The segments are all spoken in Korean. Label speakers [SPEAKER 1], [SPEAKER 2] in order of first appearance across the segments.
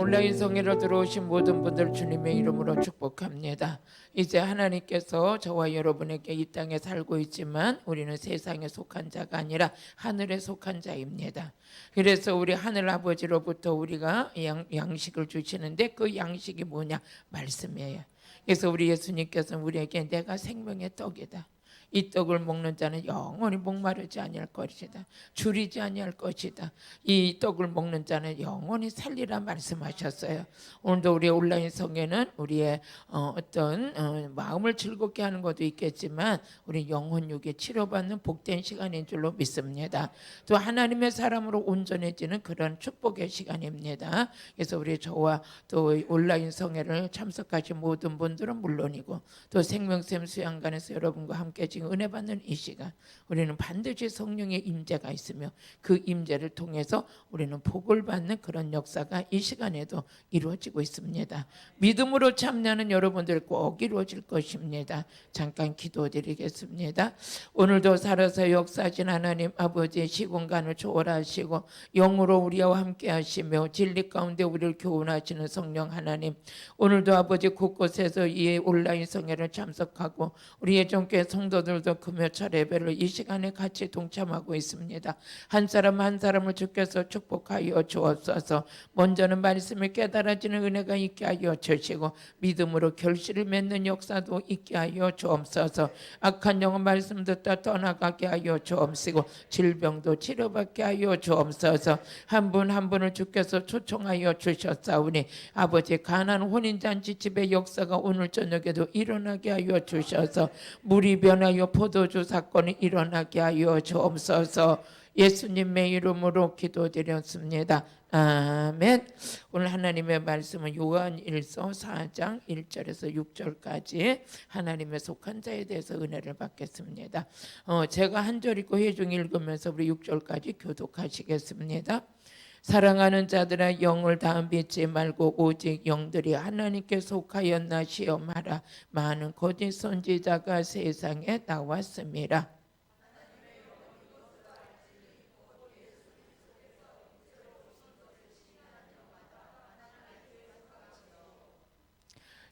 [SPEAKER 1] 온라인 성회로 들어오신 모든 분들 주님의 이름으로 축복합니다. 이제 하나님께서 저와 여러분에게 이 땅에 살고 있지만 우리는 세상에 속한 자가 아니라 하늘에 속한 자입니다. 그래서 우리 하늘 아버지로부터 우리가 양식을 주시는데 그 양식이 뭐냐? 말씀이에요. 그래서 우리 예수님께서는 우리에게 내가 생명의 떡이다. 이 떡을 먹는 자는 영원히 목마르지 아니할 것이다. 줄이지 아니할 것이다. 이 떡을 먹는 자는 영원히 살리라 말씀하셨어요. 오늘도 우리 온라인 성회는 우리의 어떤 마음을 즐겁게 하는 것도 있겠지만 우리 영혼 육에 치료받는 복된 시간인 줄로 믿습니다. 또 하나님의 사람으로 온전해지는 그런 축복의 시간입니다. 그래서 우리 저와 또 온라인 성회를 참석하신 모든 분들은 물론이고 또 생명샘 수양관에서 여러분과 함께 지금 은혜 받는 이 시간 우리는 반드시 성령의 임재가 있으며 그 임재를 통해서 우리는 복을 받는 그런 역사가 이 시간에도 이루어지고 있습니다. 믿음으로 참여하는 여러분들 꼭 이루어질 것입니다. 잠깐 기도드리겠습니다. 오늘도 살아서 역사하신 하나님 아버지 시공간을 초월하시고 영으로 우리와 함께 하시며 진리 가운데 우리를 교훈하시는 성령 하나님, 오늘도 아버지 곳곳에서 이 온라인 성회를 참석하고 우리 예정교회 성도들도 금요철 예배를 이 시간에 같이 동참하고 있습니다. 한 사람 한 사람을 주께서 축복하여 주옵소서. 먼저는 말씀을 깨달아지는 은혜가 있게 하여 주시고 믿음으로 결실을 맺는 역사도 있게 하여 주옵소서. 악한 영혼 말씀 듣다 떠나가게 하여 주옵시고 질병도 치료받게 하여 주옵소서. 한 분 한 분을 주께서 초청하여 주셨사오니 아버지 가난 혼인잔치 집의 역사가 오늘 저녁에도 일어나게 하여 주셔서 물이 변하여 포도주 사건이 일어나게 하여 주옵소서. 예수님의 이름으로 기도드렸습니다. 아멘. 오늘 하나님의 말씀은 요한일서 4장 1절에서 6절까지 하나님의 속한 자에 대해서 은혜를 받겠습니다. 제가 한 절 읽고 회중 읽으면서 우리 6절까지 교독하시겠습니다. 사랑하는 자들아 영을 다 믿지 말고 오직 영들이 하나님께 속하였나 시험하라. 많은 거짓 선지자가 세상에 나왔습니다.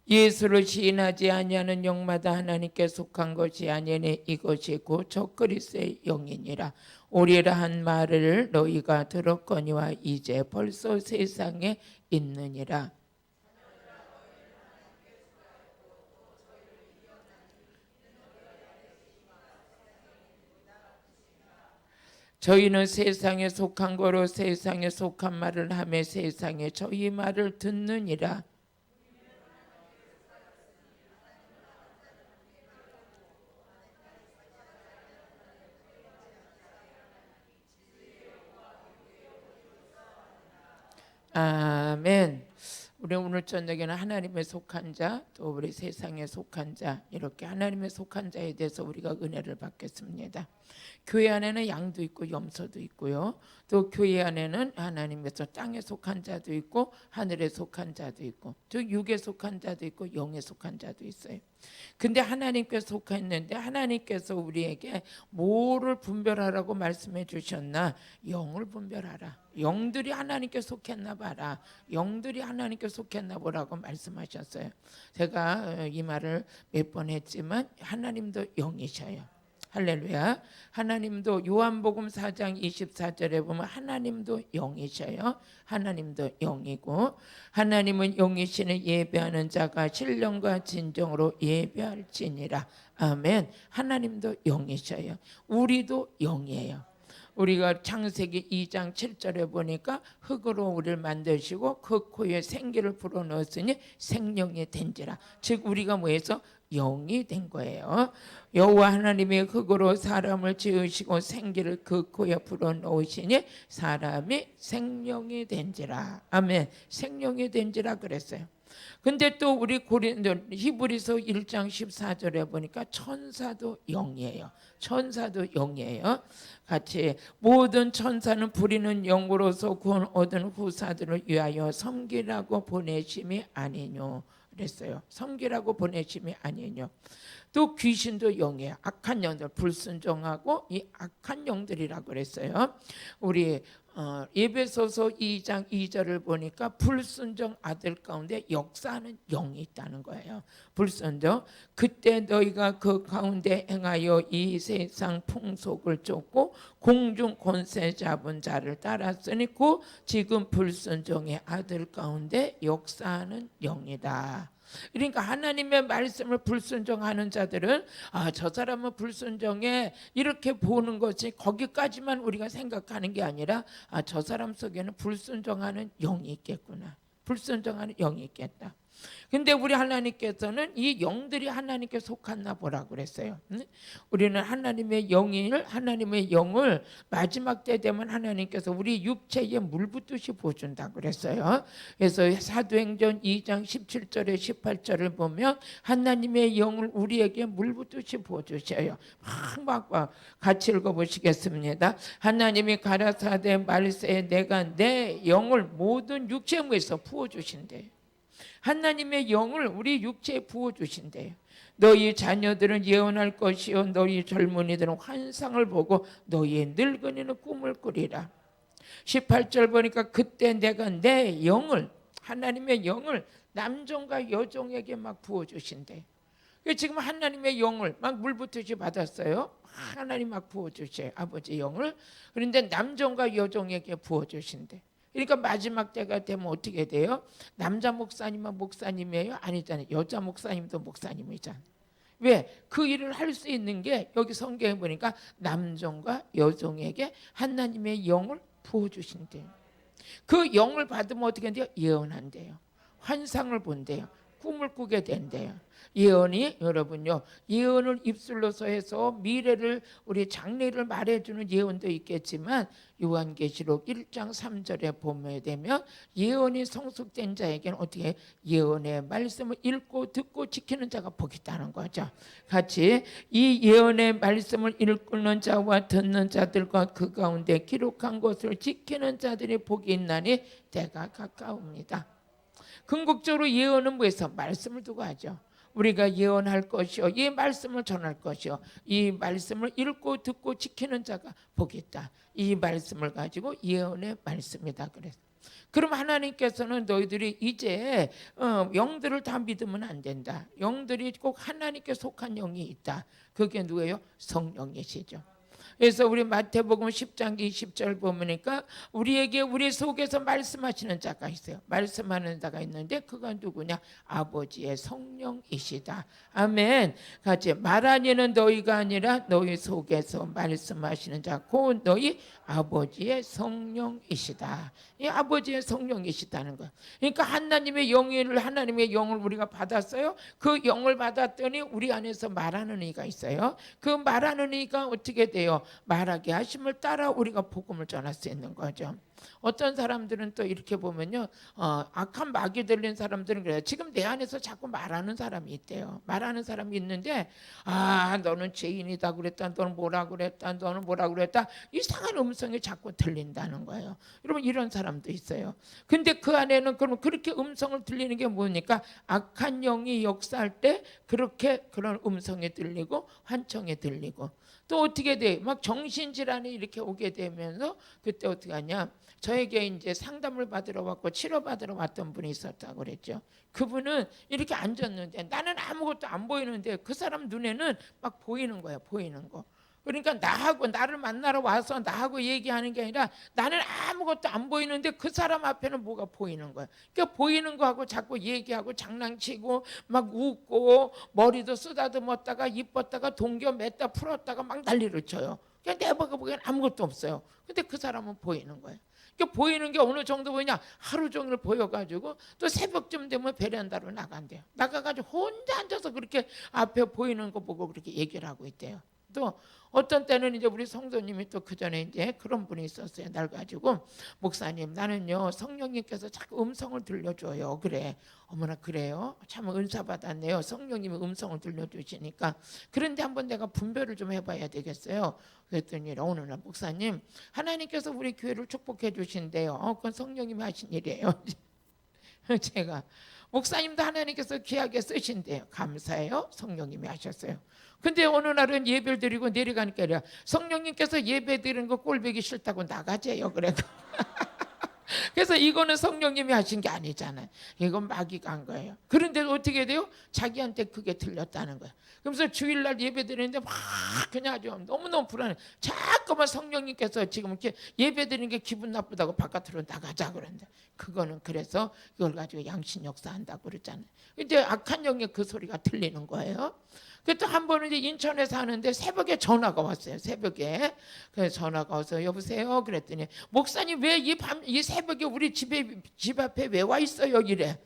[SPEAKER 1] 예수를 시인하지 아니하는 영마다 하나님께 속한 것이 아니니 이것이 곧 적그리스의 영이니라. 오리라 한 말을 너희가 들었거니와 이제 벌써 세상에 있느니라. 저희는 세상에 속한 거로 세상에 속한 말을 하며 세상에 저희 말을 듣느니라. 아멘. 우리 오늘 저녁에는 하나님의 속한 자, 또 우리 세상에 속한 자, 이렇게 하나님의 속한 자에 대해서 우리가 은혜를 받겠습니다. 교회 안에는 양도 있고 염소도 있고요. 또 교회 안에는 하나님께서 땅에 속한 자도 있고 하늘에 속한 자도 있고 또 육에 속한 자도 있고 영에 속한 자도 있어요. 근데 하나님께 속했는데 하나님께서 우리에게 뭐를 분별하라고 말씀해 주셨나? 영을 분별하라. 영들이 하나님께 속했나 봐라. 영들이 하나님께 속했나 보라고 말씀하셨어요. 제가 이 말을 몇 번 했지만 하나님도 영이셔요. 할렐루야. 하나님도 요한복음 4장 24절에 보면 하나님도 영이셔요. 하나님도 영이고 하나님은 영이시는 예배하는 자가 신령과 진정으로 예배할지니라. 아멘. 하나님도 영이셔요. 우리도 영이에요. 우리가 창세기 2장 7절에 보니까 흙으로 우리를 만드시고 그 코에 생기를 불어넣었으니 생명이 된지라. 즉 우리가 뭐해서 영이 된 거예요. 여호와 하나님이 흙으로 사람을 지으시고 생기를 그 코에 불어넣으시니 사람이 생명이 된지라. 아멘. 생명이 된지라 그랬어요. 근데 또 우리 히브리서 1장 14절에 보니까 천사도 영이에요. 천사도 영이에요. 같이 모든 천사는 부리는 영으로서 구원 얻은 후사들을 위하여 섬기라고 보내심이 아니뇨 그랬어요. 섬기라고 보내심이 아니뇨. 또 귀신도 영이에요. 악한 영들, 불순종하고 이 악한 영들이라고 그랬어요. 우리 에베소서 2장 2절을 보니까 불순종 아들 가운데 역사하는 영이 있다는 거예요. 불순종. 그때 너희가 그 가운데 행하여 이 세상 풍속을 쫓고 공중 권세 잡은 자를 따랐으니 곧 지금 불순종의 아들 가운데 역사하는 영이다. 그러니까 하나님의 말씀을 불순종하는 자들은 저 사람은 불순종에 이렇게 보는 것이 거기까지만 우리가 생각하는 게 아니라 저 사람 속에는 불순종하는 영이 있겠구나. 불순종하는 영이 있겠다. 근데 우리 하나님께서는 이 영들이 하나님께 속았나 보라고 그랬어요. 우리는 하나님의 영을 마지막 때 되면 하나님께서 우리 육체에 물붓듯이 부어준다고 그랬어요. 그래서 사도행전 2장 17절에 18절을 보면 하나님의 영을 우리에게 물붓듯이 부어주셔요. 막 같이 읽어보시겠습니다. 하나님이 가라사대 말세에 내가 내 영을 모든 육체에서 부어주신대요. 하나님의 영을 우리 육체에 부어주신대요. 너희 자녀들은 예언할 것이요 너희 젊은이들은 환상을 보고 너희의 늙은이는 꿈을 꾸리라. 18절 보니까 그때 내가 내 영을, 하나님의 영을 남종과 여종에게 막 부어주신대요. 지금 하나님의 영을 막 물붓듯이 받았어요. 하나님 막 부어주셔요. 아버지 영을. 그런데 남종과 여종에게 부어주신대. 그러니까 마지막 때가 되면 어떻게 돼요? 남자 목사님은 목사님이에요? 아니잖아요. 여자 목사님도 목사님이잖아요. 왜? 그 일을 할 수 있는 게 여기 성경에 보니까 남종과 여종에게 하나님의 영을 부어주신대요. 그 영을 받으면 어떻게 돼요? 예언한대요. 환상을 본대요. 꿈을 꾸게 된대요. 예언이 여러분요, 예언을 입술로서 해서 미래를 우리 장래를 말해주는 예언도 있겠지만 요한계시록 1장 3절에 보면 되면 예언이 성숙된 자에게는 어떻게 예언의 말씀을 읽고 듣고 지키는 자가 복이 있다는 거죠. 같이 이 예언의 말씀을 읽는 자와 듣는 자들과 그 가운데 기록한 것을 지키는 자들이 복이 있나니 때가 가까웁니다. 궁극적으로 예언은 뭐에서? 말씀을 두고 하죠. 우리가 예언할 것이요 이 말씀을 전할 것이요 이 말씀을 읽고 듣고 지키는 자가 복이 있다. 이 말씀을 가지고 예언의 말씀이다 그랬어. 그럼 하나님께서는 너희들이 이제 영들을 다 믿으면 안 된다. 영들이 꼭 하나님께 속한 영이 있다. 그게 누구예요? 성령이시죠. 그래서 우리 마태복음 10장 20절 보니까 우리에게 우리 속에서 말씀하시는 자가 있어요. 말씀하는 자가 있는데 그가 누구냐? 아버지의 성령이시다. 아멘. 같이 말하니는 너희가 아니라 너희 속에서 말씀하시는 자 곧 너희 아버지의 성령이시다. 이 아버지의 성령이시다는 거예요. 그러니까 하나님의 영을 우리가 받았어요. 그 영을 받았더니 우리 안에서 말하는 이가 있어요. 그 말하는 이가 어떻게 돼요? 말하게 하심을 따라 우리가 복음을 전할 수 있는 거죠. 어떤 사람들은 또 이렇게 보면요, 악한 마귀 들린 사람들은 그래요. 지금 내 안에서 자꾸 말하는 사람이 있대요. 말하는 사람이 있는데 너는 죄인이다 그랬다, 너는 뭐라 그랬다, 너는 뭐라 그랬다, 이상한 음성이 자꾸 들린다는 거예요. 여러분 이런 사람도 있어요. 근데 그 안에는 그럼 그렇게 음성을 들리는 게 뭡니까? 악한 영이 역사할 때 그렇게 그런 음성이 들리고 환청이 들리고 또 어떻게 돼? 막 정신질환이 이렇게 오게 되면서 그때 어떻게 하냐? 저에게 이제 상담을 받으러 왔고 치료받으러 왔던 분이 있었다고 그랬죠. 그분은 이렇게 앉았는데 나는 아무것도 안 보이는데 그 사람 눈에는 막 보이는 거야, 보이는 거. 그러니까 나를 만나러 와서 나하고 얘기하는 게 아니라 나는 아무것도 안 보이는데 그 사람 앞에는 뭐가 보이는 거야. 그러니까 보이는 거하고 자꾸 얘기하고 장난치고 막 웃고 머리도 쓰다듬었다가 이뻤다가 동겨 맸다 풀었다가 막 난리를 쳐요. 그냥 내가 보기엔 아무것도 없어요. 근데 그 사람은 보이는 거예요. 그러니까 보이는 게 어느 정도 보이냐? 하루 종일 보여가지고 또 새벽쯤 되면 베란다로 나간대요. 나가가지고 혼자 앉아서 그렇게 앞에 보이는 거 보고 그렇게 얘기를 하고 있대요. 또 어떤 때는 이제 우리 성도님이 또 그 전에 이제 그런 분이 있었어요. 날 가지고 목사님 나는요 성령님께서 자꾸 음성을 들려줘요. 그래. 어머나 그래요? 참 은사 받았네요. 성령님이 음성을 들려주시니까. 그런데 한번 내가 분별을 좀 해봐야 되겠어요. 그랬더니 어느 날 목사님 하나님께서 우리 교회를 축복해 주신대요. 그건 성령님이 하신 일이에요. 제가 목사님도 하나님께서 귀하게 쓰신대요. 감사해요. 성령님이 하셨어요. 근데 어느 날은 예배를 드리고 내려가니까 이래요. 성령님께서 예배 드리는 거 꼴보기 싫다고 나가재요. 그래. 그래서 이거는 성령님이 하신 게 아니잖아요. 이건 마귀가 한 거예요. 그런데 어떻게 돼요? 자기한테 그게 들렸다는 거예요. 그러면서 주일날 예배 드리는데 막 그냥 아주 너무너무 불안해. 자꾸만 성령님께서 지금 이렇게 예배 드리는 게 기분 나쁘다고 바깥으로 나가자 그러는데, 그거는 그래서 그걸 가지고 양신 역사한다고 그러잖아요. 이제 악한 영의 그 소리가 들리는 거예요. 그때 한 번은 이제 인천에 사는데 새벽에 전화가 왔어요. 새벽에. 그래서 전화가 와서 여보세요? 그랬더니 목사님 왜 이 새벽에 우리 집 앞에 왜 와 있어요? 이래.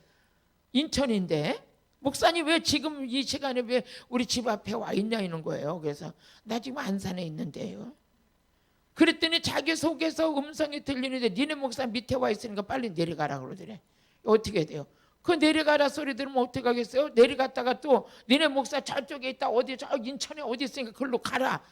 [SPEAKER 1] 인천인데 목사님 왜 지금 이 시간에 왜 우리 집 앞에 와 있냐 이런 거예요. 그래서 나 지금 안산에 있는데요. 그랬더니 자기 속에서 음성이 들리는데 니네 목사 밑에 와 있으니까 빨리 내려가라 그러더래. 어떻게 돼요? 그 내려가라 소리 들으면 어떻게 하겠어요? 내려갔다가 또 니네 목사 저쪽에 있다, 어디 저 인천에 어디 있으니까 그걸로 가라,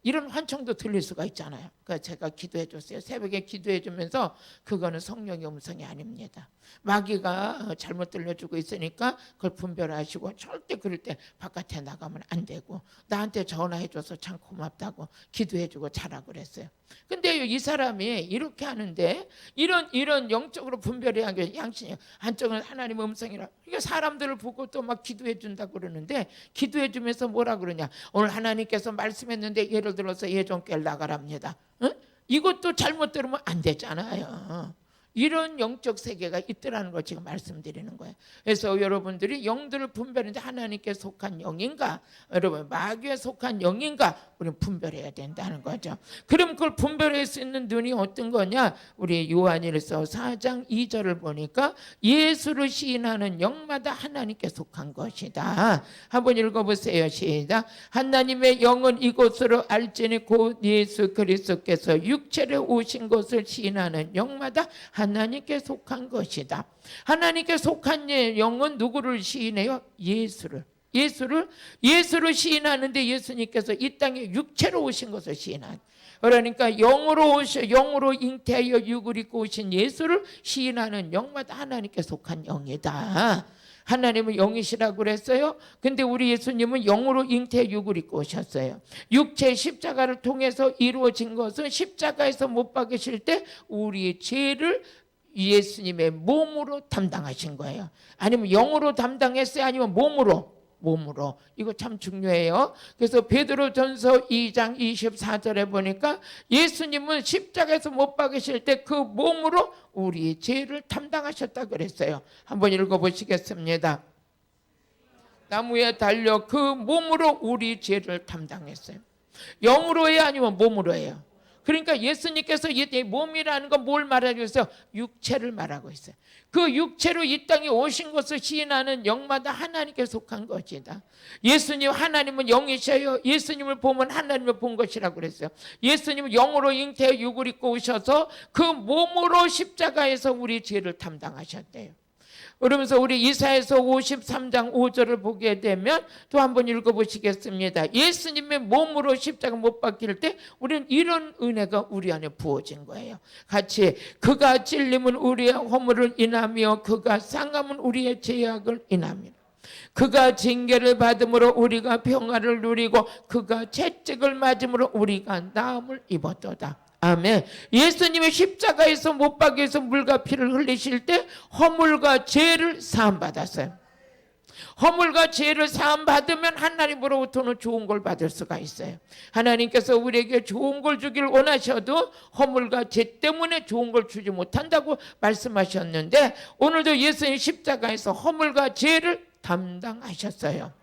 [SPEAKER 1] 이런 환청도 들릴 수가 있잖아요. 그래서 제가 기도해 줬어요. 새벽에 기도해 주면서 그거는 성령의 음성이 아닙니다. 마귀가 잘못 들려주고 있으니까 그걸 분별하시고 절대 그럴 때 바깥에 나가면 안 되고, 나한테 전화해 줘서 참 고맙다고 기도해 주고 자라 그랬어요. 근데 이 사람이 이렇게 하는데 이런 영적으로 분별해야 하는 게 양심이에요. 한쪽은 하나님의 음성이라. 이게 사람들을 보고 또 막 기도해 준다고 그러는데, 기도해 주면서 뭐라 그러냐, 오늘 하나님께서 말씀했는데 예를 들어서 예종길 나가랍니다. 응? 이것도 잘못 들으면 안 되잖아요. 이런 영적 세계가 있더라는 걸 지금 말씀드리는 거예요. 그래서 여러분들이 영들을 분별하는데 하나님께 속한 영인가, 여러분 마귀에 속한 영인가, 우리는 분별해야 된다는 거죠. 그럼 그걸 분별할 수 있는 눈이 어떤 거냐? 우리 요한일서 4장 2절을 보니까 예수를 시인하는 영마다 하나님께 속한 것이다. 한번 읽어보세요. 시작. 하나님의 영은 이곳으로 알지니 곧 예수 그리스도께서 육체로 오신 것을 시인하는 영마다 하나님께 속한 것이다. 하나님께 속한 영은 누구를 시인해요? 예수를 시인하는데 예수님께서 이 땅에 육체로 오신 것을 시인한. 그러니까 영으로 잉태하여 육을 입고 오신 예수를 시인하는 영마다 하나님께 속한 영이다. 하나님은 영이시라고 그랬어요. 근데 우리 예수님은 영으로 잉태 육을 입고 오셨어요. 육체 십자가를 통해서 이루어진 것은 십자가에서 못 박으실 때 우리의 죄를 예수님의 몸으로 담당하신 거예요. 아니면 영으로 담당했어요? 아니면 몸으로. 이거 참 중요해요. 그래서 베드로전서 2장 24절에 보니까 예수님은 십자가에서 못 박으실 때 그 몸으로 우리의 죄를 담당하셨다 그랬어요. 한번 읽어보시겠습니다. 나무에 달려 그 몸으로 우리 죄를 담당했어요. 영으로 해요? 아니면 몸으로 해요? 그러니까 예수님께서 이 몸이라는 건 뭘 말하고 있어요? 육체를 말하고 있어요. 그 육체로 이 땅에 오신 것을 시인하는 영마다 하나님께 속한 것이다. 예수님, 하나님은 영이셔요. 예수님을 보면 하나님을 본 것이라고 그랬어요. 예수님은 영으로 잉태해 육을 입고 오셔서 그 몸으로 십자가에서 우리 죄를 담당하셨대요. 그러면서 우리 이사야서 53장 5절을 보게 되면 또 한번 읽어보시겠습니다. 예수님의 몸으로 십자가 못 박힐 때 우리는 이런 은혜가 우리 안에 부어진 거예요. 같이 그가 찔림은 우리의 허물을 인하며 그가 상함은 우리의 죄악을 인하며 그가 징계를 받음으로 우리가 평화를 누리고 그가 채찍을 맞음으로 우리가 나음을 입었도다. 아멘. 예수님의 십자가에서 못 박여서 물과 피를 흘리실 때 허물과 죄를 사함받았어요. 허물과 죄를 사함받으면 하나님으로부터는 좋은 걸 받을 수가 있어요. 하나님께서 우리에게 좋은 걸 주기를 원하셔도 허물과 죄 때문에 좋은 걸 주지 못한다고 말씀하셨는데, 오늘도 예수님 십자가에서 허물과 죄를 담당하셨어요.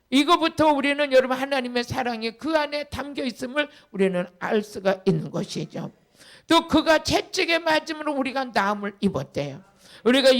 [SPEAKER 1] 이거부터 우리는 여러분 하나님의 사랑이 그 안에 담겨 있음을 우리는 알 수가 있는 것이죠. 또 그가 채찍에 맞음으로 우리가 나음을 입었대요. 우리가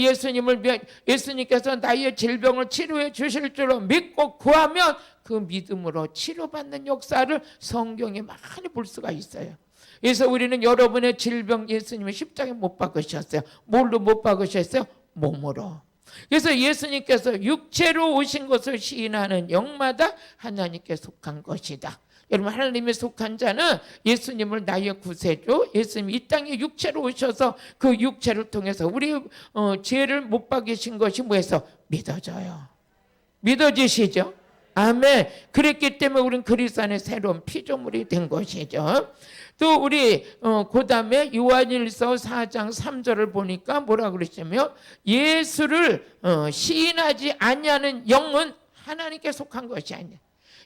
[SPEAKER 1] 예수님께서 나의 질병을 치료해 주실 줄로 믿고 구하면 그 믿음으로 치료받는 역사를 성경에 많이 볼 수가 있어요. 그래서 우리는 여러분의 질병 예수님은 십자가에 못 박으셨어요. 뭘로 못 박으셨어요? 몸으로. 그래서 예수님께서 육체로 오신 것을 시인하는 영마다 하나님께 속한 것이다. 여러분, 하나님의 속한 자는 예수님을 나의 구세주, 예수님이 이 땅에 육체로 오셔서 그 육체를 통해서 우리 죄를 못 박이신 것이 뭐해서 믿어져요. 믿어지시죠? 아멘. 그랬기 때문에 우리는 그리스도 안에 새로운 피조물이 된 것이죠. 또 우리 그 다음에 요한일서 4장 3절을 보니까 뭐라 그러시냐면 예수를 시인하지 아니하는 영은 하나님께 속한 것이 아니야.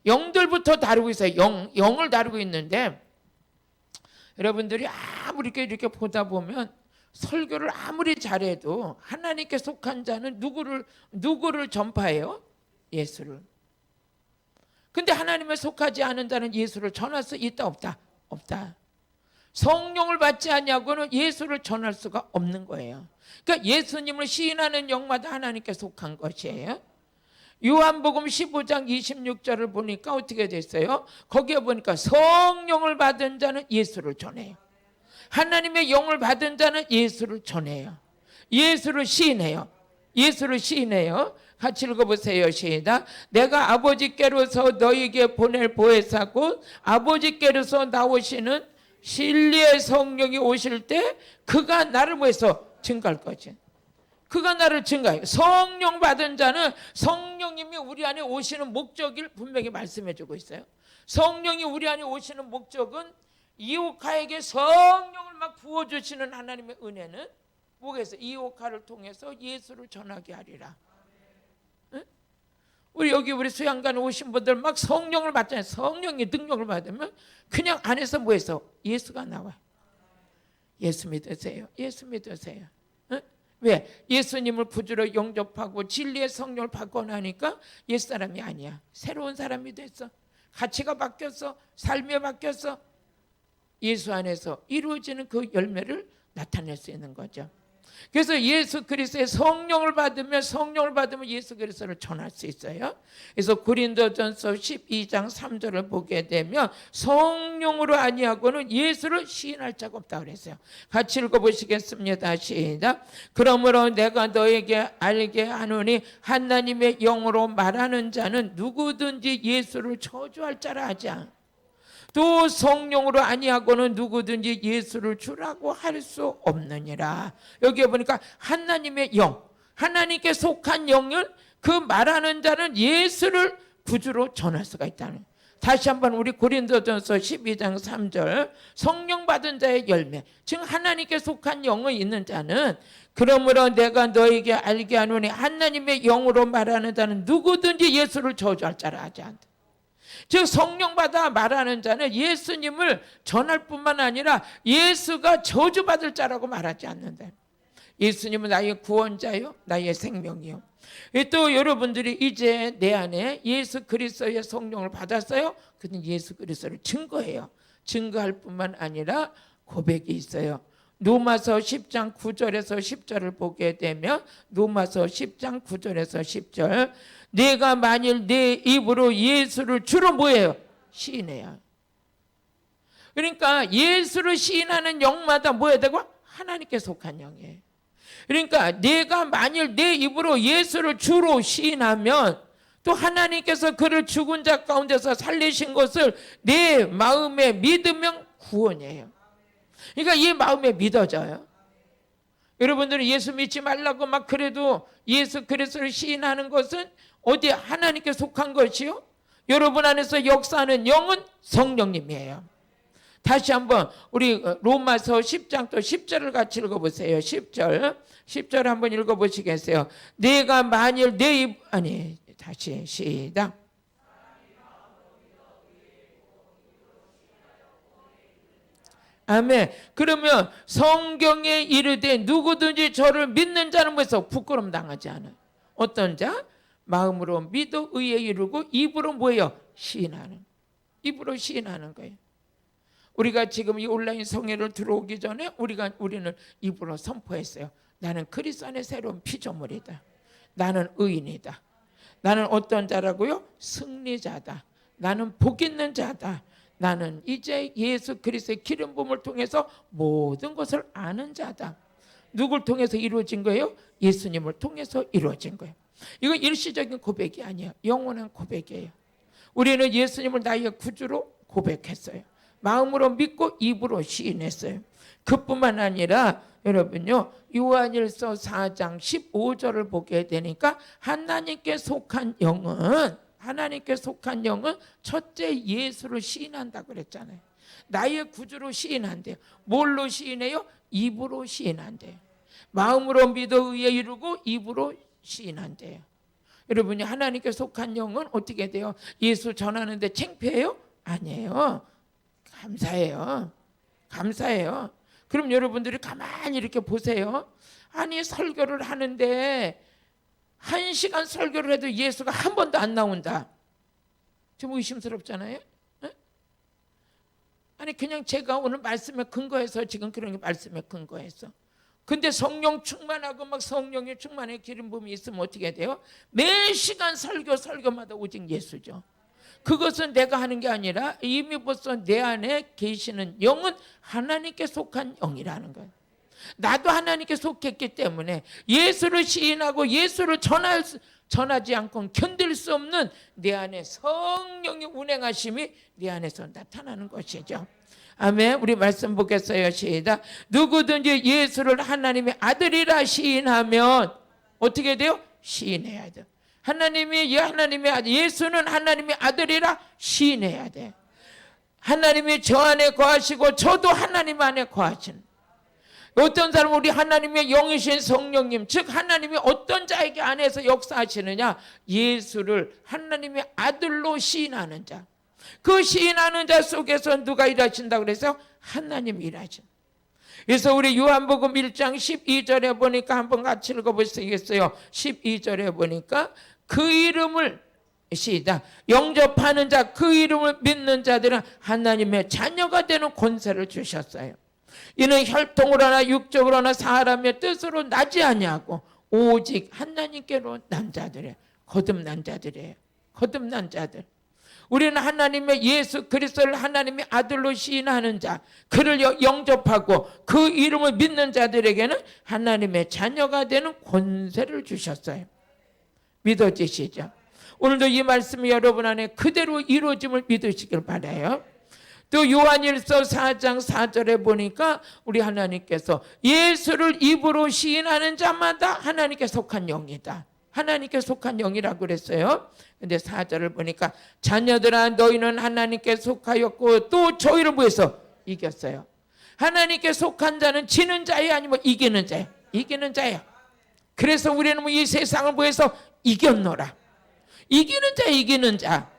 [SPEAKER 1] 영들부터 다루고 있어요. 영을 다루고 있는데 여러분들이 아무리 이렇게 보다 보면 설교를 아무리 잘해도 하나님께 속한 자는 누구를 전파해요? 예수를. 근데 하나님에 속하지 않은 자는 예수를 전할 수 있다 없다? 없다. 성령을 받지 않냐고는 예수를 전할 수가 없는 거예요. 그러니까 예수님을 시인하는 영마다 하나님께 속한 것이에요. 요한복음 15장 26절을 보니까 어떻게 됐어요? 거기에 보니까 성령을 받은 자는 예수를 전해요. 하나님의 영을 받은 자는 예수를 전해요. 예수를 시인해요. 예수를 시인해요. 같이 읽어보세요. 시작. 내가 아버지께로서 너에게 보낼 보혜사 곧 아버지께로서 나오시는 진리의 성령이 오실 때 그가 나를 뭐해서 증거할 거지. 그가 나를 증거해요. 성령 받은 자는 성령님이 우리 안에 오시는 목적을 분명히 말씀해 주고 있어요. 성령이 우리 안에 오시는 목적은 이오카에게 성령을 막 부어주시는 하나님의 은혜는 뭐겠어요? 이오카를 통해서 예수를 전하게 하리라. 응? 우리 수양관 오신 분들 막 성령을 받잖아요. 성령의 능력을 받으면 그냥 안에서 뭐해서 예수가 나와요. 예수 믿으세요. 예수 믿으세요. 왜? 예수님을 구주로 영접하고 진리의 성령을 받고 나니까 옛사람이 아니야. 새로운 사람이 됐어. 가치가 바뀌었어. 삶이 바뀌었어. 예수 안에서 이루어지는 그 열매를 나타낼 수 있는 거죠. 그래서 예수 그리스도의 성령을 받으면 예수 그리스도를 전할 수 있어요. 그래서 고린도전서 12장 3절을 보게 되면 성령으로 아니하고는 예수를 시인할 자가 없다 그랬어요. 같이 읽어보시겠습니다. 시작. 그러므로 내가 너에게 알게 하노니 하나님의 영으로 말하는 자는 누구든지 예수를 저주할 자라 하지 않아. 또 성령으로 아니하고는 누구든지 예수를 주라고 할 수 없느니라. 여기에 보니까 하나님의 영, 하나님께 속한 영을 그 말하는 자는 예수를 구주로 전할 수가 있다는. 다시 한번 우리 고린도전서 12장 3절 성령 받은 자의 열매, 즉 하나님께 속한 영이 있는 자는 그러므로 내가 너에게 알게 하노니 하나님의 영으로 말하는 자는 누구든지 예수를 저주할 자라 하지 않다. 즉 성령 받아 말하는 자는 예수님을 전할 뿐만 아니라 예수가 저주받을 자라고 말하지 않는다. 예수님은 나의 구원자요, 나의 생명이요. 또 여러분들이 이제 내 안에 예수 그리스도의 성령을 받았어요. 그는 예수 그리스도를 증거해요. 증거할 뿐만 아니라 고백이 있어요. 로마서 10장 9절에서 10절을 보게 되면 로마서 10장 9절에서 10절 내가 만일 내 입으로 예수를 주로 뭐예요? 시인해요. 그러니까 예수를 시인하는 영마다 뭐해야 되고? 하나님께 속한 영이에요. 그러니까 내가 만일 내 입으로 예수를 주로 시인하면 또 하나님께서 그를 죽은 자 가운데서 살리신 것을 내 마음에 믿으면 구원이에요. 그러니까 이 마음에 믿어져요. 여러분들은 예수 믿지 말라고 막 그래도 예수 그리스도를 시인하는 것은 어디 하나님께 속한 것이요? 여러분 안에서 역사하는 영은 성령님이에요. 다시 한번 우리 로마서 10장 또 10절을 같이 읽어보세요. 10절 한번 읽어보시겠어요? 내가 만일 내 입 다시 시작. 아멘. 그러면 성경에 이르되 누구든지 저를 믿는 자는 뭐해서 부끄럼 당하지 않아요. 어떤 자? 마음으로 믿어 의에 이르고 입으로 뭐예요? 시인하는. 입으로 시인하는 거예요. 우리가 지금 이 온라인 성회를 들어오기 전에 우리는 입으로 선포했어요. 나는 그리스도 안에 새로운 피조물이다. 나는 의인이다. 나는 어떤 자라고요? 승리자다. 나는 복 있는 자다. 나는 이제 예수 그리스도의 기름 부음을 통해서 모든 것을 아는 자다. 누굴 통해서 이루어진 거예요? 예수님을 통해서 이루어진 거예요. 이건 일시적인 고백이 아니에요. 영원한 고백이에요. 우리는 예수님을 나의 구주로 고백했어요. 마음으로 믿고 입으로 시인했어요. 그뿐만 아니라 여러분요, 요한일서 4장 15절을 보게 되니까 하나님께 속한 영은 첫째 예수를 시인한다 그랬잖아요. 나의 구주로 시인한대요. 뭘로 시인해요? 입으로 시인한대요. 마음으로 믿어 의에 이르고 입으로 시인한대요. 여러분이 하나님께 속한 영은 어떻게 돼요? 예수 전하는데 창피해요? 아니에요. 감사해요. 그럼 여러분들이 가만히 이렇게 보세요. 아니 설교를 하는데 1시간 설교를 해도 예수가 한 번도 안 나온다. 좀 의심스럽잖아요. 아니 그냥 제가 오늘 말씀에 근거해서 지금 그런 게 말씀에 근거해서. 근데 성령 충만하고 막 성령의 충만의 기름 부음이 있으면 어떻게 돼요? 매 시간 설교마다 오직 예수죠. 그것은 내가 하는 게 아니라 이미 벌써 내 안에 계시는 영은 하나님께 속한 영이라는 거예요. 나도 하나님께 속했기 때문에 예수를 시인하고 예수를 전하지 않고 견딜 수 없는 내 안에 성령의 운행하심이 내 안에서 나타나는 것이죠. 아멘. 우리 말씀 보겠어요. 시작. 누구든지 예수를 하나님의 아들이라 시인하면 어떻게 돼요? 시인해야 돼요. 하나님의 아들, 예수는 하나님의 아들이라 시인해야 돼. 하나님이 저 안에 거하시고 저도 하나님 안에 거하시는. 어떤 사람은 우리 하나님의 영이신 성령님, 즉 하나님이 어떤 자에게 안에서 역사하시느냐? 예수를 하나님의 아들로 시인하는 자. 그 시인하는 자 속에서 누가 일하신다고 그래서 하나님이 일하신. 그래서 우리 요한복음 1장 12절에 보니까 한번 같이 읽어보시겠어요? 12절에 보니까 그 이름을 시작. 영접하는 자, 그 이름을 믿는 자들은 하나님의 자녀가 되는 권세를 주셨어요. 이는 혈통으로나 육적으로나 사람의 뜻으로 나지 아니하고 오직 하나님께로 난 자들이에요. 거듭난 자들이에요. 거듭난 자들. 우리는 하나님의 예수 그리스도를 하나님의 아들로 시인하는 자, 그를 영접하고 그 이름을 믿는 자들에게는 하나님의 자녀가 되는 권세를 주셨어요. 믿어지시죠? 오늘도 이 말씀이 여러분 안에 그대로 이루어짐을 믿으시길 바라요. 또 요한일서 4장 4절에 보니까 우리 하나님께서 예수를 입으로 시인하는 자마다 하나님께 속한 영이다. 하나님께 속한 영이라고 그랬어요. 근데 4절을 보니까 자녀들아 너희는 하나님께 속하였고 또 저희를 위해서 이겼어요. 하나님께 속한 자는 지는 자야 아니면 이기는 자야? 이기는 자야. 그래서 우리는 이 세상을 위해서 이겼노라. 이기는 자.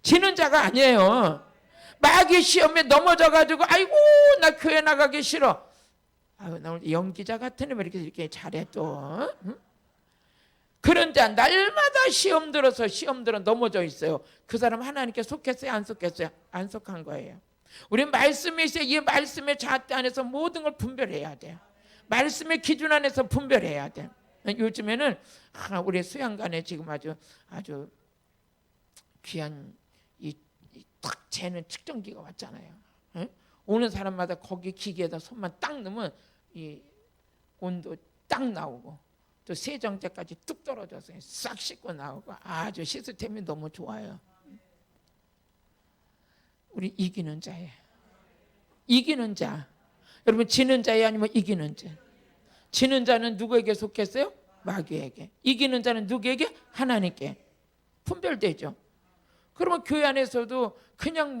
[SPEAKER 1] 지는 자가 아니에요. 마귀 시험에 넘어져가지고 아이고 나 교회 나가기 싫어. 아유 나 오늘 연기자 같으네 왜 이렇게 잘해 또. 응? 그런 자 날마다 시험 들어 넘어져 있어요. 그 사람 하나님께 속했어요? 안 속했어요? 안 속한 거예요. 우리 말씀에 있어요. 이 말씀의 잣대 안에서 모든 걸 분별해야 돼요. 말씀의 기준 안에서 분별해야 돼요. 요즘에는 우리 수양관에 지금 아주 귀한 딱 재는 측정기가 왔잖아요. 응? 오는 사람마다 거기 기계에다 손만 딱 넣으면 이 온도 딱 나오고 또 세정제까지 뚝 떨어져서 싹 씻고 나오고 아주 시스템이 너무 좋아요. 우리 이기는 자예요. 이기는 자. 여러분 지는 자예요 아니면 이기는 자? 지는 자는 누구에게 속했어요? 마귀에게. 이기는 자는 누구에게? 하나님께. 분별되죠. 그러면 교회 안에서도 그냥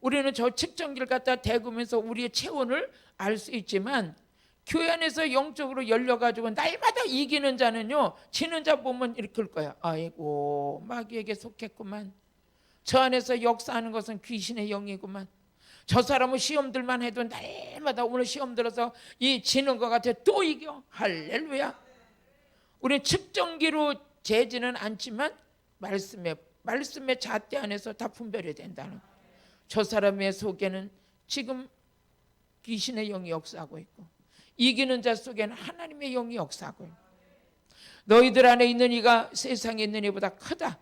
[SPEAKER 1] 우리는 저 측정기를 갖다 대구면서 우리의 체온을 알 수 있지만 교회 안에서 영적으로 열려가지고 날마다 이기는 자는요, 지는 자 보면 이렇게 할 거야. 아이고 마귀에게 속했구만. 저 안에서 역사하는 것은 귀신의 영이구만. 저 사람은 시험들만 해도 날마다 오늘 시험 들어서 이 지는 것 같아 또 이겨. 할렐루야. 우리는 측정기로 재지는 않지만 말씀의 잣대 안에서 다 분별이 된다는 거예요. 저 사람의 속에는 지금 귀신의 영이 역사하고 있고 이기는 자 속에는 하나님의 영이 역사하고 있고 너희들 안에 있는 이가 세상에 있는 이보다 크다.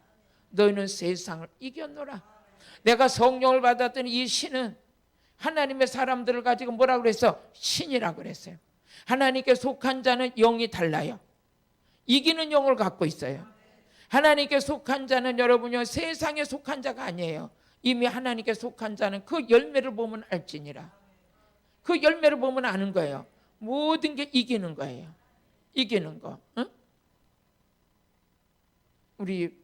[SPEAKER 1] 너희는 세상을 이겼노라. 내가 성령을 받았더니 이 신은 하나님의 사람들을 가지고 뭐라고 그랬어? 신이라고 그랬어요. 하나님께 속한 자는 영이 달라요. 이기는 영을 갖고 있어요. 하나님께 속한 자는 여러분요 세상에 속한 자가 아니에요. 이미 하나님께 속한 자는 그 열매를 보면 알지니라. 그 열매를 보면 아는 거예요. 모든 게 이기는 거예요. 이기는 거. 응? 우리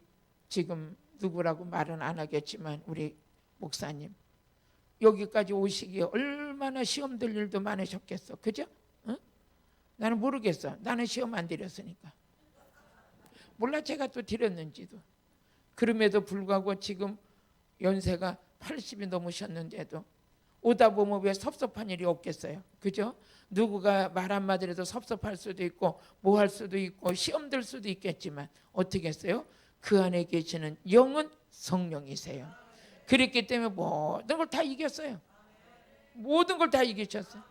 [SPEAKER 1] 지금 누구라고 말은 안 하겠지만 우리 목사님 여기까지 오시기에 얼마나 시험 들 일도 많으셨겠어. 그죠? 응? 나는 모르겠어. 나는 시험 안 드렸으니까. 몰라 제가 또 드렸는지도. 그럼에도 불구하고 지금 연세가 80이 넘으셨는데도 오다 보면 왜 섭섭한 일이 없겠어요. 그죠? 누구가 말 한마디라도 섭섭할 수도 있고 뭐 할 수도 있고 시험 들 수도 있겠지만 어떻게 했어요? 그 안에 계시는 영은 성령이세요. 그랬기 때문에 모든 걸 다 이겼어요. 모든 걸 다 이기셨어요.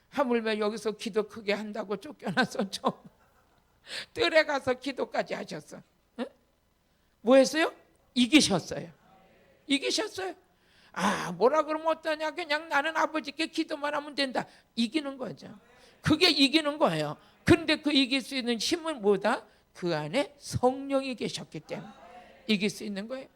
[SPEAKER 1] 하물며 여기서 기도 크게 한다고 쫓겨나서 좀 뜰에 가서 기도까지 하셨어. 응? 뭐 했어요? 이기셨어요. 이기셨어요. 아 뭐라 그러면 어떠냐. 그냥 나는 아버지께 기도만 하면 된다. 이기는 거죠. 그게 이기는 거예요. 그런데 그 이길 수 있는 힘은 뭐다? 그 안에 성령이 계셨기 때문에 이길 수 있는 거예요.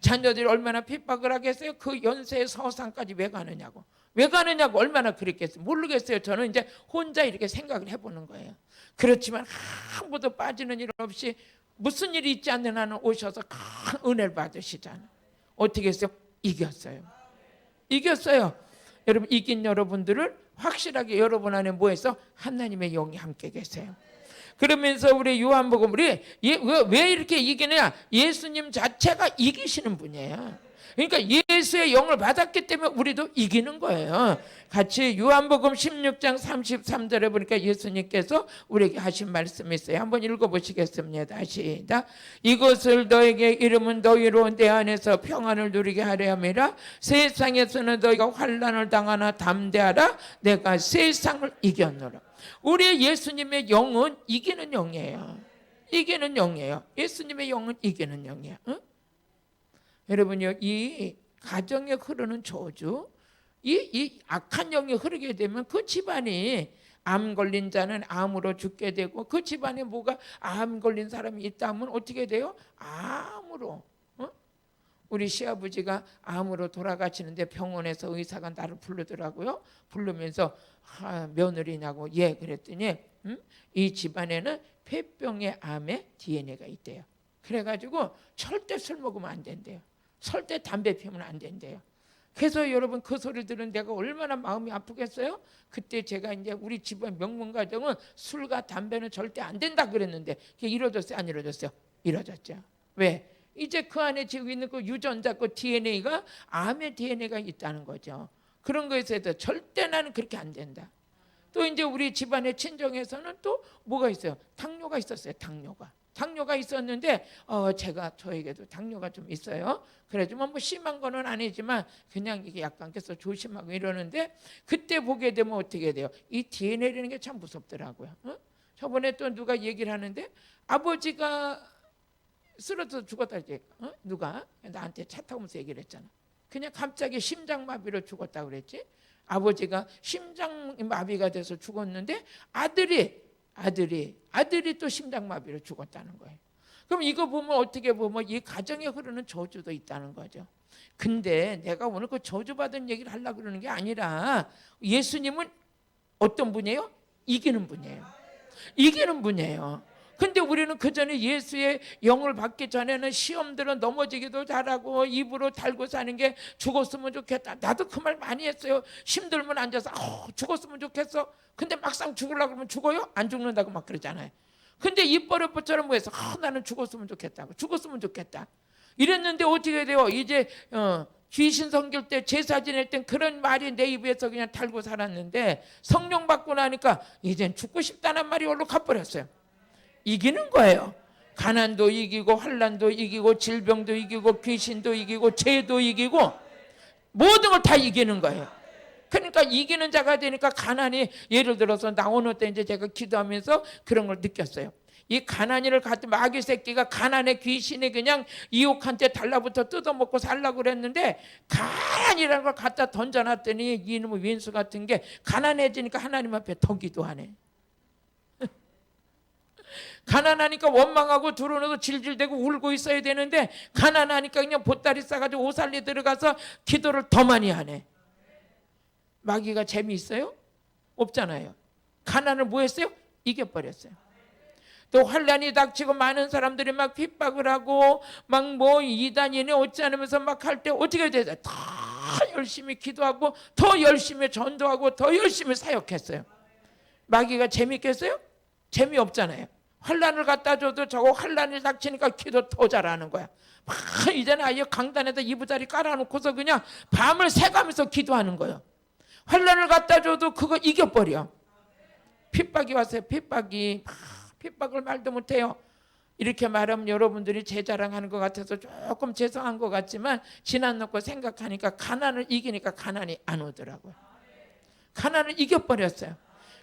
[SPEAKER 1] 자녀들이 얼마나 핍박을 하겠어요? 그 연세의 서상까지 왜 가느냐고. 왜 가느냐고 얼마나 그랬겠어요. 모르겠어요. 저는 이제 혼자 이렇게 생각을 해보는 거예요. 그렇지만 한 번도 빠지는 일 없이 무슨 일이 있지 않는 한은 오셔서 큰 은혜를 받으시잖아요. 어떻게 했어요? 이겼어요. 이겼어요. 여러분 이긴 여러분들을 확실하게 여러분 안에 뭐 해서 하나님의 영이 함께 계세요. 그러면서 우리 요한복음 우리 왜 이렇게 이기느냐? 예수님 자체가 이기시는 분이에요. 그러니까 예수의 영을 받았기 때문에 우리도 이기는 거예요. 같이 요한복음 16장 33절에 보니까 예수님께서 우리에게 하신 말씀이 있어요. 한번 읽어보시겠습니다. 시작. 이것을 너에게 이름은 너희로 내 안에서 평안을 누리게 하려 함이라. 세상에서는 너희가 환난을 당하나 담대하라. 내가 세상을 이겼노라. 우리 예수님의 영은 이기는 영이에요. 이기는 영이에요. 예수님의 영은 이기는 영이에요. 응? 여러분요, 이 가정에 흐르는 저주, 이 악한 영이 흐르게 되면 그 집안이 암 걸린 자는 암으로 죽게 되고 그 집안에 뭐가 암 걸린 사람이 있다 하면 어떻게 돼요? 암으로. 우리 시아버지가 암으로 돌아가시는데 병원에서 의사가 나를 부르더라고요. 부르면서 며느리냐고 예 그랬더니 이 집안에는 폐병의 암의 DNA가 있대요. 그래가지고 절대 술 먹으면 안 된대요. 절대 담배 피우면 안 된대요. 그래서 여러분 그 소리 들은 내가 얼마나 마음이 아프겠어요? 그때 제가 이제 우리 집안 명문 가정은 술과 담배는 절대 안 된다 그랬는데 그게 이루어졌어요? 안 이루어졌어요? 이루어졌죠. 왜? 이제 그 안에 지금 있는 그 유전자, 그 DNA가 암의 DNA가 있다는 거죠. 그런 거에 대해서 절대 나는 그렇게 안 된다. 또 이제 우리 집안의 친정에서는 또 뭐가 있어요? 당뇨가 있었어요. 당뇨가 있었는데 제가 저에게도 당뇨가 좀 있어요. 그래지만 뭐 심한 거는 아니지만 그냥 이게 약간 그래서 조심하고 이러는데 그때 보게 되면 어떻게 돼요? 이 DNA라는 게 참 무섭더라고요. 저번에 또 누가 얘기를 하는데 아버지가 쓰러져서 죽었다 이제 누가 나한테 차 타면서 얘기를 했잖아. 그냥 갑자기 심장마비로 죽었다 그랬지. 아버지가 심장마비가 돼서 죽었는데 아들이 또 심장마비로 죽었다는 거예요. 그럼 이거 보면 어떻게 보면 이 가정에 흐르는 저주도 있다는 거죠. 근데 내가 오늘 그 저주받은 얘기를 하려고 그러는 게 아니라 예수님은 어떤 분이에요? 이기는 분이에요. 이기는 분이에요. 근데 우리는 그 전에 예수의 영을 받기 전에는 시험들은 넘어지기도 잘하고 입으로 달고 사는 게 죽었으면 좋겠다. 나도 그 말 많이 했어요. 힘들면 앉아서 죽었으면 좋겠어. 근데 막상 죽으려고 그러면 죽어요? 안 죽는다고 막 그러잖아요. 근데 입버릇처럼 뭐 해서 나는 죽었으면 좋겠다고. 죽었으면 좋겠다. 이랬는데 어떻게 돼요? 이제 귀신 섬길 때 제사 지낼 땐 그런 말이 내 입에서 그냥 달고 살았는데 성령 받고 나니까 이젠 죽고 싶다는 말이 올로 가버렸어요. 이기는 거예요. 가난도 이기고 환난도 이기고 질병도 이기고 귀신도 이기고 죄도 이기고 모든 걸 다 이기는 거예요. 그러니까 이기는 자가 되니까 가난이 예를 들어서 나오는 때 이제 제가 기도하면서 그런 걸 느꼈어요. 이 가난이를 갖다 마귀 새끼가 가난의 귀신이 그냥 이옥한테 달라붙어 뜯어먹고 살라고 그랬는데 가난이라는 걸 갖다 던져놨더니 이놈의 윈수 같은 게 가난해지니까 하나님 앞에 더 기도하네. 가난하니까 원망하고 두려워서 질질대고 울고 있어야 되는데 가난하니까 그냥 보따리 싸가지고 오살리 들어가서 기도를 더 많이 하네. 마귀가 재미있어요? 없잖아요. 가난을 뭐 했어요? 이겨버렸어요. 또 환란이 닥치고 많은 사람들이 막 핍박을 하고 막 뭐 이단이네 어찌 않으면서 막 할 때 어떻게 되죠? 더 열심히 기도하고 더 열심히 전도하고 더 열심히 사역했어요. 마귀가 재밌겠어요? 재미없잖아요. 환란을 갖다 줘도 저거 환란이 닥치니까 기도 더 잘하는 거야. 이제는 아예 강단에다 이부자리 깔아놓고서 그냥 밤을 새가면서 기도하는 거예요. 환란을 갖다 줘도 그거 이겨버려. 핍박이 왔어요. 핍박을 말도 못해요. 이렇게 말하면 여러분들이 제 자랑하는 것 같아서 조금 죄송한 것 같지만 지난 놓고 생각하니까 가난을 이기니까 가난이 안 오더라고요. 가난을 이겨버렸어요.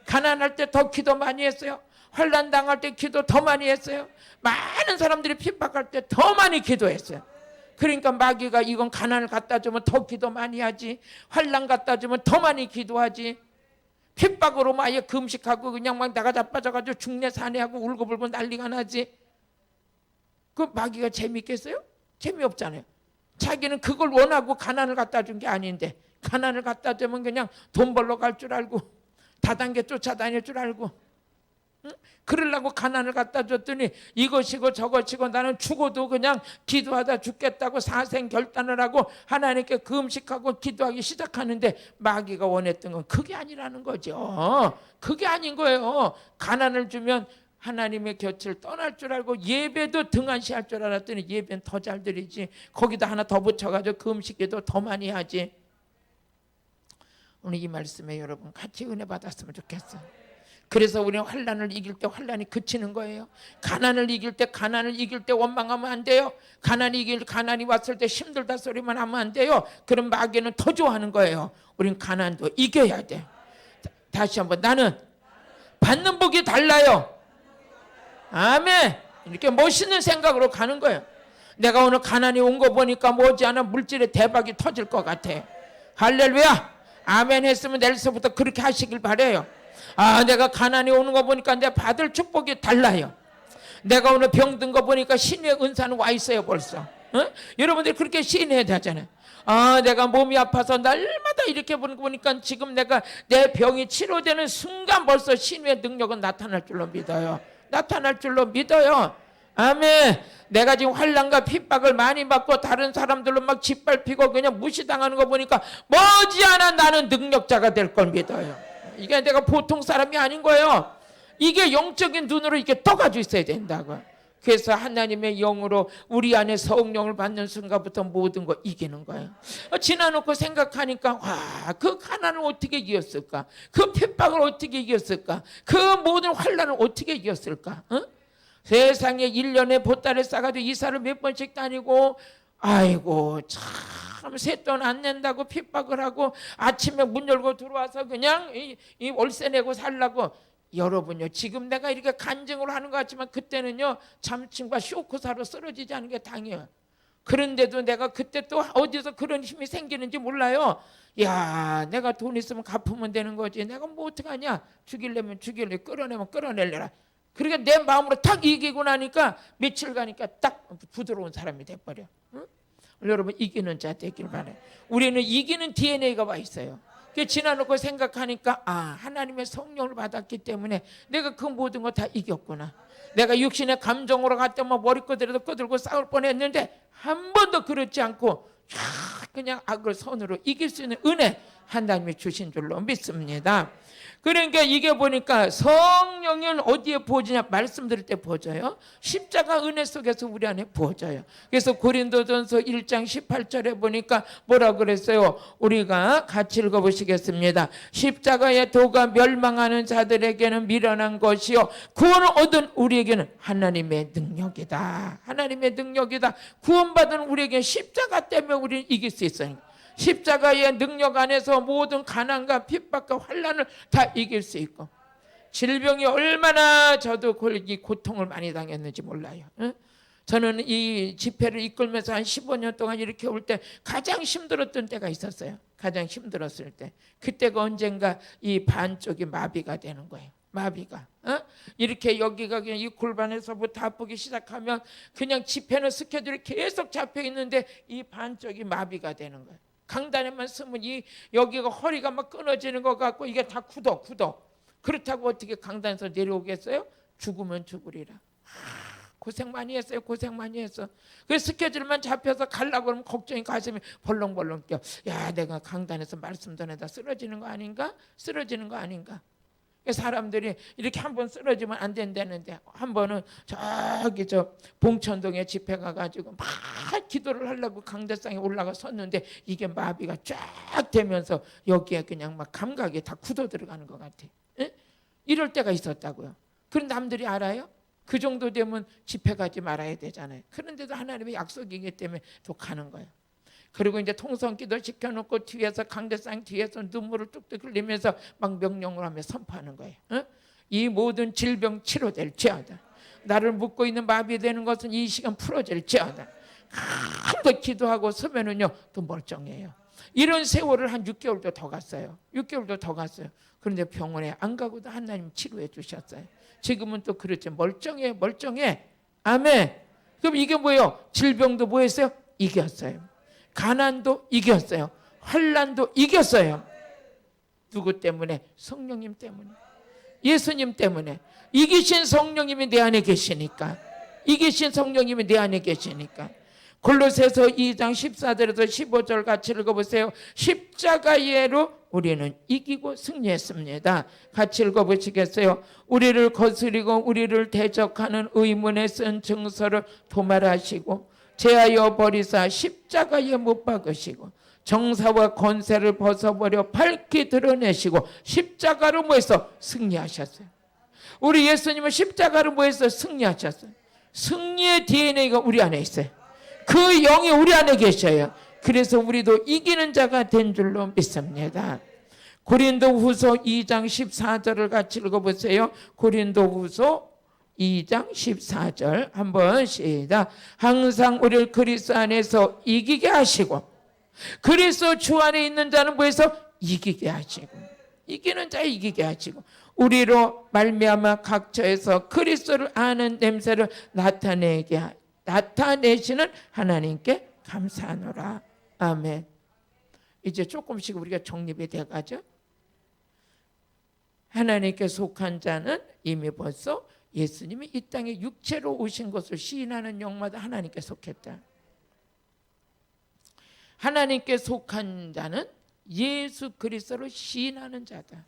[SPEAKER 1] 가난할 때 더 기도 많이 했어요. 환난 당할 때 기도 더 많이 했어요. 많은 사람들이 핍박할 때 더 많이 기도했어요. 그러니까 마귀가 이건 가난을 갖다 주면 더 기도 많이 하지, 환난 갖다 주면 더 많이 기도하지, 핍박으로 아예 금식하고 그냥 막 나가 자빠져가지고 죽네 사내하고 울고불고 난리가 나지. 그 마귀가 재밌겠어요? 재미없잖아요. 자기는 그걸 원하고 가난을 갖다 준 게 아닌데 가난을 갖다 주면 그냥 돈 벌러 갈 줄 알고 다단계 쫓아다닐 줄 알고, 응? 그러려고 가난을 갖다 줬더니 이것이고 저것이고 나는 죽어도 그냥 기도하다 죽겠다고 사생 결단을 하고 하나님께 금식하고 기도하기 시작하는데 마귀가 원했던 건 그게 아니라는 거죠. 그게 아닌 거예요. 가난을 주면 하나님의 곁을 떠날 줄 알고 예배도 등한시할 줄 알았더니 예배는 더 잘 드리지. 거기다 하나 더 붙여가지고 금식기도 더 많이 하지. 오늘 이 말씀에 여러분 같이 은혜 받았으면 좋겠어요. 그래서 우리는 환난을 이길 때 환난이 그치는 거예요. 가난을 이길 때 원망하면 안 돼요. 가난이 왔을 때 힘들다 소리만 하면 안 돼요. 그럼 마귀는 더 좋아하는 거예요. 우린 가난도 이겨야 돼. 다시 한번, 나는 받는 복이 달라요. 아멘. 이렇게 멋있는 생각으로 가는 거예요. 내가 오늘 가난이 온 거 보니까 머지않아 물질의 대박이 터질 것 같아. 할렐루야. 아멘 했으면 내일서부터 그렇게 하시길 바라요. 내가 가난이 오는 거 보니까 내 받을 축복이 달라요. 내가 오늘 병든 거 보니까 신의 은사는 와 있어요 벌써. 여러분들이 그렇게 시인해야 되잖아요. 내가 몸이 아파서 날마다 이렇게 보는 거 보니까 지금 내 병이 치료되는 순간 벌써 신의 능력은 나타날 줄로 믿어요. 나타날 줄로 믿어요. 아멘. 내가 지금 환난과 핍박을 많이 받고 다른 사람들로 막 짓밟히고 그냥 무시당하는 거 보니까 머지않아 나는 능력자가 될 걸 믿어요. 이게 내가 보통 사람이 아닌 거예요. 이게 영적인 눈으로 이렇게 떠가지고 있어야 된다고. 그래서 하나님의 영으로 우리 안에 성령을 받는 순간부터 모든 거 이기는 거예요. 지나놓고 생각하니까 그 가난을 어떻게 이겼을까? 그 핍박을 어떻게 이겼을까? 그 모든 환난을 어떻게 이겼을까? 세상에 1년에 보따리 싸가지고 이사를 몇 번씩 다니고 아이고 참 쇳돈 안 낸다고 핍박을 하고 아침에 문 열고 들어와서 그냥 이 월세 내고 살라고. 여러분요, 지금 내가 이렇게 간증을 하는 것 같지만 그때는요 잠침과 쇼크사로 쓰러지지 않은 게 당해요. 그런데도 내가 그때 또 어디서 그런 힘이 생기는지 몰라요. 야, 내가 돈 있으면 갚으면 되는 거지. 내가 뭐 어떡하냐. 죽이려면 죽일래, 끌어내면 끌어내려라. 그러니까 내 마음으로 딱 이기고 나니까 며칠 가니까 딱 부드러운 사람이 돼버려. 응? 여러분 이기는 자 되길 바라요. 우리는 이기는 DNA가 와 있어요. 지나놓고 생각하니까 하나님의 성령을 받았기 때문에 내가 그 모든 거 다 이겼구나. 내가 육신의 감정으로 갔더니 머리끄드라도 끄들고 싸울 뻔했는데 한 번도 그렇지 않고 그냥 악을 선으로 이길 수 있는 은혜 하나님이 주신 줄로 믿습니다. 그러니까 이게 보니까 성령은 어디에 부어지냐? 말씀 드릴 때 부어져요. 십자가 은혜 속에서 우리 안에 부어져요. 그래서 고린도전서 1장 18절에 보니까 뭐라 그랬어요? 우리가 같이 읽어보시겠습니다. 십자가의 도가 멸망하는 자들에게는 미련한 것이요 구원을 얻은 우리에게는 하나님의 능력이다. 하나님의 능력이다. 구원받은 우리에게 십자가 때문에 우리는 이길 수 있어요. 십자가의 능력 안에서 모든 가난과 핍박과 환난을 다 이길 수 있고, 질병이 얼마나 저도 이 고통을 많이 당했는지 몰라요. 저는 이 집회를 이끌면서 한 15년 동안 이렇게 올 때 가장 힘들었던 때가 있었어요. 가장 힘들었을 때. 그때가 언젠가 이 반쪽이 마비가 되는 거예요. 마비가. 이렇게 여기가 그냥 이 골반에서부터 아프기 시작하면 그냥 집회는 스케줄이 계속 잡혀 있는데 이 반쪽이 마비가 되는 거예요. 강단에만 서면 이 여기가 허리가 막 끊어지는 것 같고 이게 다 굳어. 그렇다고 어떻게 강단에서 내려오겠어요? 죽으면 죽으리라. 고생 많이 했어요. 고생 많이 했어. 그 스케줄만 잡혀서 가려고 그러면 걱정이 가슴이 벌렁벌렁 뛰어. 야, 내가 강단에서 말씀 전에다 쓰러지는 거 아닌가? 쓰러지는 거 아닌가? 사람들이 이렇게 한번 쓰러지면 안 된다는데 한 번은 저기 봉천동에 집회 가가지고 막 기도를 하려고 강대상에 올라가 섰는데 이게 마비가 쫙 되면서 여기에 그냥 막 감각이 다 굳어 들어가는 것 같아. 에? 이럴 때가 있었다고요. 그런 남들이 알아요? 그 정도 되면 집회 가지 말아야 되잖아요. 그런데도 하나님의 약속이기 때문에 또 가는 거예요. 그리고 이제 통성기도 시켜놓고 뒤에서 강대상 뒤에서 눈물을 뚝뚝 흘리면서 막 명령을 하며 선포하는 거예요. 이 모든 질병 치료될지어다. 나를 묶고 있는 마비되는 것은 이 시간 풀어질지어다. 한번 기도하고 서면은요 또 멀쩡해요. 이런 세월을 한 6개월도 더 갔어요. 6개월도 더 갔어요. 그런데 병원에 안 가고도 하나님 치료해 주셨어요. 지금은 또 그렇죠. 멀쩡해. 아멘. 그럼 이게 뭐예요? 질병도 뭐 했어요? 이겼어요. 가난도 이겼어요. 환난도 이겼어요. 누구 때문에? 성령님 때문에. 예수님 때문에. 이기신 성령님이 내 안에 계시니까. 이기신 성령님이 내 안에 계시니까. 골로새서 2장 14절에서 15절 같이 읽어보세요. 십자가예로 우리는 이기고 승리했습니다. 같이 읽어보시겠어요? 우리를 거스리고 우리를 대적하는 의문에 쓴 증서를 도말하시고 제하여 버리사 십자가에 못 박으시고 정사와 권세를 벗어버려 밝히 드러내시고 십자가로 뭐해서 승리하셨어요. 우리 예수님은 십자가로 뭐해서 승리하셨어요. 승리의 DNA가 우리 안에 있어요. 그 영이 우리 안에 계셔요. 그래서 우리도 이기는 자가 된 줄로 믿습니다. 고린도후서 2장 14절을 같이 읽어보세요. 고린도후서 2장 14절 한번 시작. 항상 우리를 그리스도 안에서 이기게 하시고 그리스도 주 안에 있는 자는 뭐해서 이기게 하시고 이기는 자 이기게 하시고 우리로 말미암아 각처에서 그리스도를 아는 냄새를 나타내시는 하나님께 감사하노라. 아멘. 이제 조금씩 우리가 정립이 돼가죠. 하나님께 속한 자는 이미 벌써 예수님이 이 땅에 육체로 오신 것을 시인하는 영마다 하나님께 속했다. 하나님께 속한 자는 예수 그리스도를 시인하는 자다.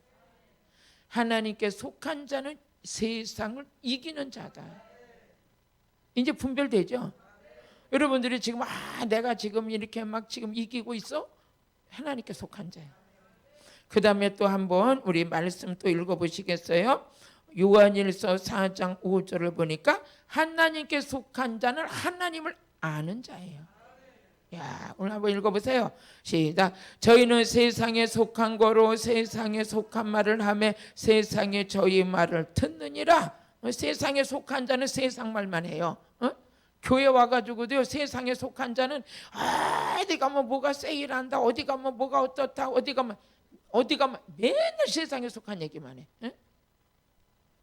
[SPEAKER 1] 하나님께 속한 자는 세상을 이기는 자다. 이제 분별되죠? 여러분들이 지금 내가 지금 이렇게 막 지금 이기고 있어? 하나님께 속한 자예요. 그 다음에 또 한번 우리 말씀 또 읽어보시겠어요? 요한일서 4장 5절을 보니까 하나님께 속한 자는 하나님을 아는 자예요. 야, 오늘 한번 읽어보세요. 시작. 저희는 세상에 속한 거로 세상에 속한 말을 하며 세상에 저희 말을 듣느니라. 세상에 속한 자는 세상 말만 해요. 교회 와가지고도요, 세상에 속한 자는 어디 가면 뭐가 세일한다, 어디 가면 뭐가 어떻다, 어디 가면 맨날 세상에 속한 얘기만 해.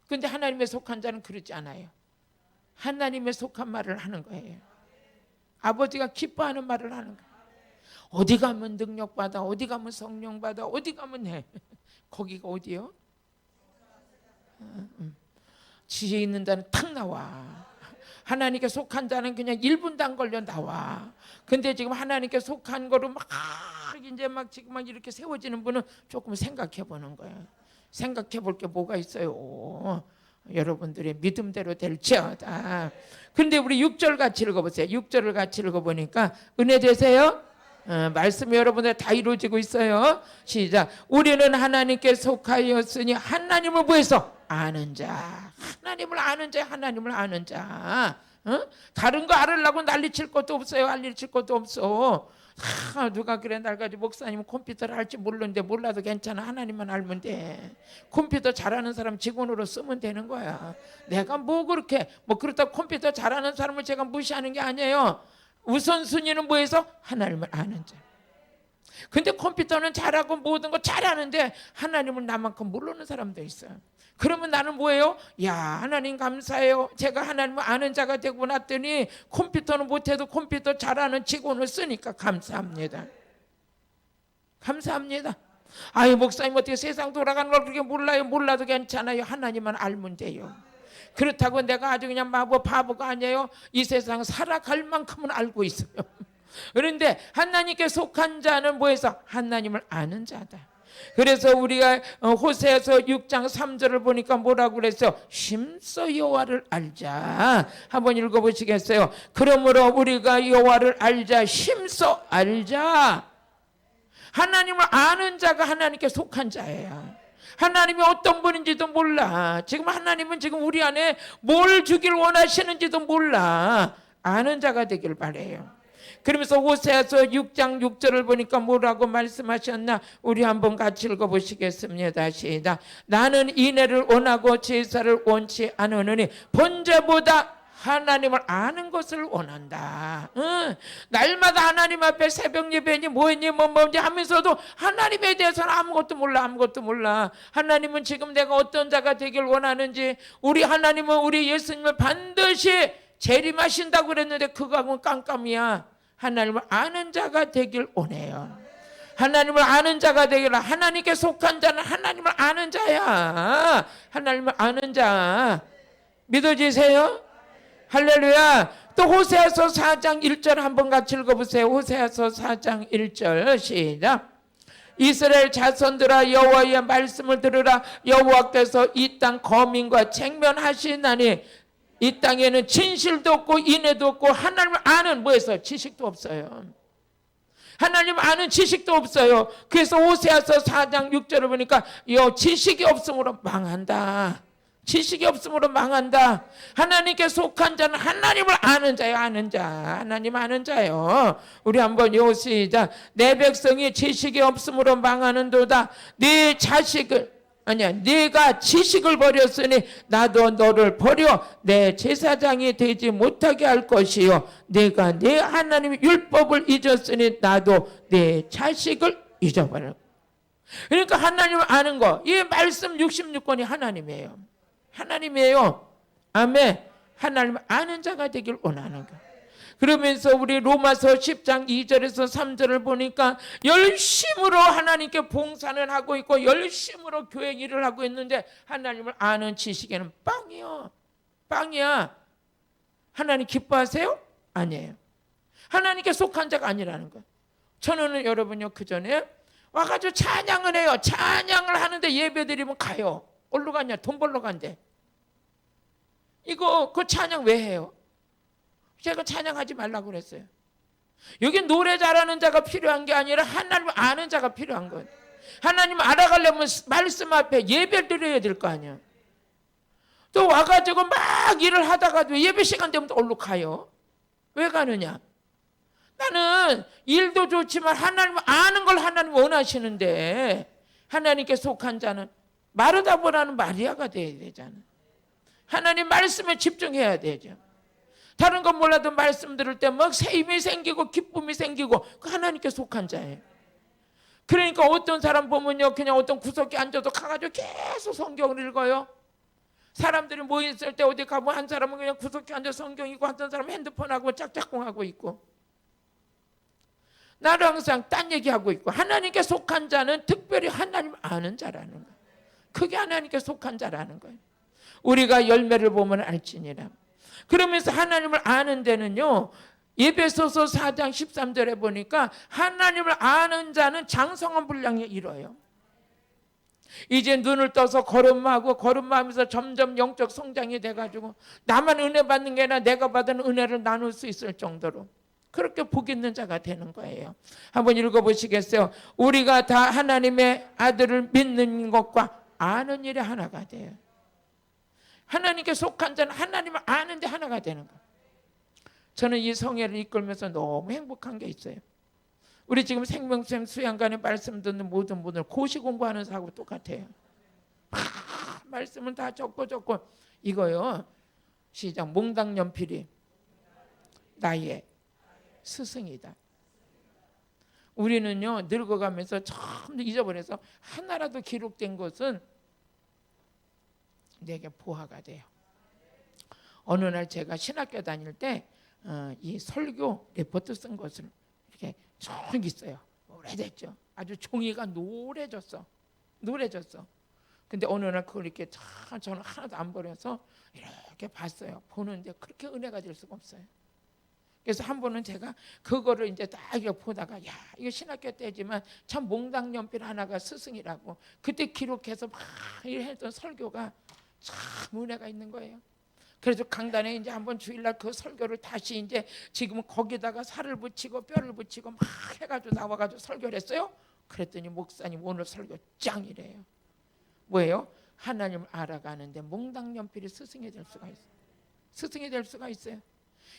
[SPEAKER 1] 그런데 하나님의 속한 자는 그러지 않아요. 하나님의 속한 말을 하는 거예요. 아버지가 기뻐하는 말을 하는 거예요. 어디 가면 능력받아, 어디 가면 성령받아, 어디 가면 해. 거기가 어디요? 지혜 있는 자는 탁 나와. 하나님께 속한 자는 그냥 1분도 안 걸려 나와. 근데 지금 하나님께 속한 거로 막 이제 막 지금 막 이렇게 세워지는 분은 조금 생각해 보는 거예요. 생각해 볼 게 뭐가 있어요. 여러분들의 믿음대로 될지어다. 근데 우리 6절 같이 읽어보세요. 6절을 같이 읽어보니까 은혜 되세요. 말씀이 여러분들 다 이루어지고 있어요. 시작. 우리는 하나님께 속하였으니 하나님을 뭐해서 아는 자. 하나님을 아는 자. 하나님을 아는 자. 다른 거 알으려고 난리칠 것도 없어요. 알리칠 것도 없어. 누가 그래 날 가지고 목사님 컴퓨터를 할지 모르는데 몰라도 괜찮아. 하나님만 알면 돼. 컴퓨터 잘하는 사람 직원으로 쓰면 되는 거야. 내가 뭐 그렇게 그렇다고 컴퓨터 잘하는 사람을 제가 무시하는 게 아니에요. 우선순위는 뭐해서 하나님을 아는 자. 근데 컴퓨터는 잘하고 모든 거 잘하는데 하나님을 나만큼 모르는 사람도 있어요. 그러면 나는 뭐예요? 야, 하나님 감사해요. 제가 하나님을 아는 자가 되고 났더니 컴퓨터는 못해도 컴퓨터 잘하는 직원을 쓰니까 감사합니다. 감사합니다. 아유, 목사님 어떻게 세상 돌아가는 걸 그렇게 몰라요? 몰라도 괜찮아요. 하나님만 알면 돼요. 그렇다고 내가 아주 그냥 바보가 아니에요. 이 세상 살아갈 만큼은 알고 있어요. 그런데 하나님께 속한 자는 뭐해서? 하나님을 아는 자다. 그래서 우리가 호세아서 6장 3절을 보니까 뭐라고 그랬어요? 심써 여호와를 알자. 한번 읽어보시겠어요? 그러므로 우리가 여호와를 알자. 심써 알자. 하나님을 아는 자가 하나님께 속한 자예요. 하나님이 어떤 분인지도 몰라. 지금 하나님은 지금 우리 안에 뭘 주길 원하시는지도 몰라. 아는 자가 되길 바라요. 그러면서 호세아서 6장 6절을 보니까 뭐라고 말씀하셨나? 우리 한번 같이 읽어보시겠습니다. 시작. 나는 인애를 원하고 제사를 원치 않으니 번제보다 하나님을 아는 것을 원한다. 날마다 하나님 앞에 새벽 예배니 뭐니 뭐니 하면서도 하나님에 대해서는 아무것도 몰라. 하나님은 지금 내가 어떤 자가 되길 원하는지, 우리 하나님은 우리 예수님을 반드시 재림하신다고 그랬는데 그거하고는 깜깜이야. 하나님을 아는 자가 되길 원해요. 하나님을 아는 자가 되기를. 하나님께 속한 자는 하나님을 아는 자야. 하나님을 아는 자 믿어지세요? 할렐루야. 또 호세아서 4장 1절 한번 같이 읽어보세요. 호세아서 4장 1절 시작. 이스라엘 자손들아 여호와의 말씀을 들으라. 여호와께서 이 땅 거민과 책면하시나니 이 땅에는 진실도 없고 인애도 없고 하나님을 아는 뭐에서 지식도 없어요. 하나님 아는 지식도 없어요. 그래서 호세아서 4장 6절을 보니까 지식이 없으므로 망한다. 지식이 없으므로 망한다. 하나님께 속한 자는 하나님을 아는 자요. 아는 자. 하나님 아는 자요. 우리 한번 시작. 내 백성이 지식이 없으므로 망하는도다. 네 자식을 아니야, 네가 지식을 버렸으니 나도 너를 버려 내 제사장이 되지 못하게 할 것이요 네가 내 하나님의 율법을 잊었으니 나도 내 자식을 잊어버려. 그러니까 하나님을 아는 거, 이 말씀 66권이 하나님이에요. 하나님이에요. 아멘. 하나님을 아는 자가 되길 원하는 거. 그러면서 우리 로마서 10장 2절에서 3절을 보니까 열심으로 하나님께 봉사는 하고 있고 열심으로 교회 일을 하고 있는데 하나님을 아는 지식에는 빵이요. 빵이야. 하나님 기뻐하세요? 아니에요. 하나님께 속한 자가 아니라는 거예요. 저는 여러분요, 그 전에 와가지고 찬양을 해요. 찬양을 하는데 예배 드리면 가요. 어디로 갔냐? 돈 벌러 간대. 그 찬양 왜 해요? 제가 찬양하지 말라고 그랬어요. 여기 노래 잘하는 자가 필요한 게 아니라 하나님을 아는 자가 필요한 거예요. 하나님 알아가려면 말씀 앞에 예배 드려야 될 거 아니야. 또 와가지고 막 일을 하다가도 예배 시간 되면 또 얼른 가요. 왜 가느냐? 나는 일도 좋지만 하나님을 아는 걸 하나님 원하시는데 하나님께 속한 자는 마르다 보라는 마리아가 돼야 되잖아. 하나님 말씀에 집중해야 되죠. 다른 건 몰라도 말씀 들을 때 막 힘이 생기고 기쁨이 생기고 그 하나님께 속한 자예요. 그러니까 어떤 사람 보면요, 그냥 어떤 구석에 앉아도 가가지고 계속 성경을 읽어요. 사람들이 모였을 때 어디 가면 한 사람은 그냥 구석에 앉아서 성경 읽고 어떤 사람은 핸드폰하고 짝짝꿍하고 있고, 나는 항상 딴 얘기하고 있고. 하나님께 속한 자는 특별히 하나님 아는 자라는 거예요. 그게 하나님께 속한 자라는 거예요. 우리가 열매를 보면 알지니라. 그러면서 하나님을 아는 데는요, 에베소서 4장 13절에 보니까 하나님을 아는 자는 장성한 분량에 이뤄요. 이제 눈을 떠서 걸음마하면서 점점 영적 성장이 돼가지고 나만 은혜 받는 게 아니라 내가 받은 은혜를 나눌 수 있을 정도로 그렇게 복 있는 자가 되는 거예요. 한번 읽어보시겠어요? 우리가 다 하나님의 아들을 믿는 것과 아는 일에 하나가 돼요. 하나님께 속한 자는 하나님을 아는데 하나가 되는 거예요. 저는 이 성회를 이끌면서 너무 행복한 게 있어요. 우리 지금 생명샘 수양관에 말씀 듣는 모든 분들 고시 공부하는 사하고 똑같아요. 말씀을 다 적고 이거요. 시작. 몽당 연필이 나의 스승이다. 우리는요, 늙어가면서 처음 잊어버려서 하나라도 기록된 것은 내게 보화가 돼요. 어느 날 제가 신학교 다닐 때 이 설교 레포트 쓴 것을 이렇게 쭉 있어요. 오래됐죠. 아주 종이가 노래졌어. 근데 어느 날 그걸 이렇게 저는 하나도 안 버려서 이렇게 봤어요. 보는데 그렇게 은혜가 될 수가 없어요. 그래서 한 번은 제가 그거를 이제 딱 이렇게 보다가 야, 이거 신학교 때지만 참 몽당 연필 하나가 스승이라고 그때 기록해서 막 했던 설교가 참 은혜가 있는 거예요. 그래서 강단에 이제 한번 주일날 그 설교를 다시 이제 지금은 거기다가 살을 붙이고 뼈를 붙이고 막 해가지고 나와가지고 설교를 했어요. 그랬더니 목사님 오늘 설교 짱이래요. 뭐예요? 하나님을 알아가는데 몽당 연필이 스승이 될 수가 있어요. 스승이 될 수가 있어요.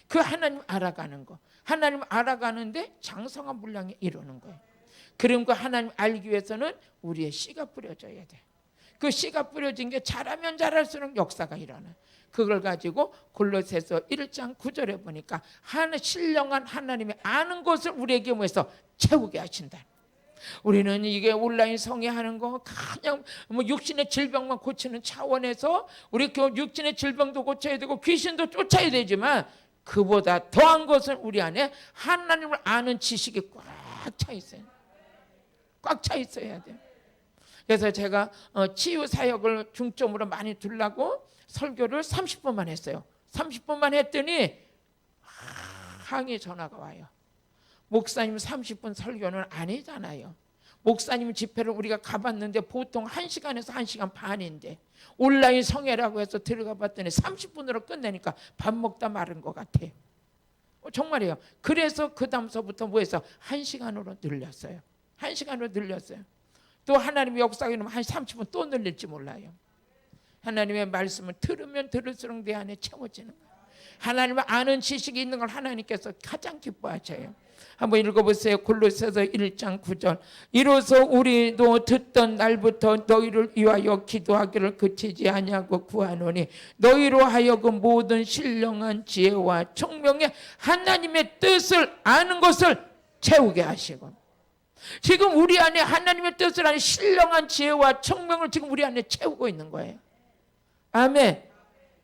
[SPEAKER 1] 그 하나님 알아가는 거, 하나님 알아가는데 장성한 분량이 이루는 거예요. 그럼 그 하나님 알기 위해서는 우리의 씨가 뿌려져야 돼. 그 씨가 뿌려진 게 자라면 자랄수록 역사가 일어나. 그걸 가지고 골로새서 1장 9절에 보니까 신령한 하나님이 아는 것을 우리에게 뭐해서 채우게 하신다. 우리는 이게 온라인 성회하는 거 그냥 뭐 육신의 질병만 고치는 차원에서 우리 육신의 질병도 고쳐야 되고 귀신도 쫓아야 되지만 그보다 더한 것은 우리 안에 하나님을 아는 지식이 꽉 차 있어요. 꽉 차 있어야 돼요. 그래서 제가 치유 사역을 중점으로 많이 두려고 설교를 30분만 했어요. 30분만 했더니 항의 전화가 와요. 목사님 30분 설교는 아니잖아요. 목사님 집회를 우리가 가봤는데 보통 1시간에서 1시간 반인데 온라인 성회라고 해서 들어가 봤더니 30분으로 끝내니까 밥 먹다 마른 것 같아요. 정말이에요. 그래서 그 다음서부터 뭐해서 1시간으로 늘렸어요. 1시간으로 늘렸어요. 또 하나님의 역사가 이러면 한 30분 또 늘릴지 몰라요. 하나님의 말씀을 들으면 들을수록 내 안에 채워지는 거예요. 하나님을 아는 지식이 있는 걸 하나님께서 가장 기뻐하셔요. 한번 읽어보세요. 골로새서 1장 9절. 이로써 우리도 듣던 날부터 너희를 위하여 기도하기를 그치지 아니하고 구하노니 너희로 하여금 모든 신령한 지혜와 총명의 하나님의 뜻을 아는 것을 채우게 하시고, 지금 우리 안에 하나님의 뜻을 아는 신령한 지혜와 총명을 지금 우리 안에 채우고 있는 거예요. 아멘.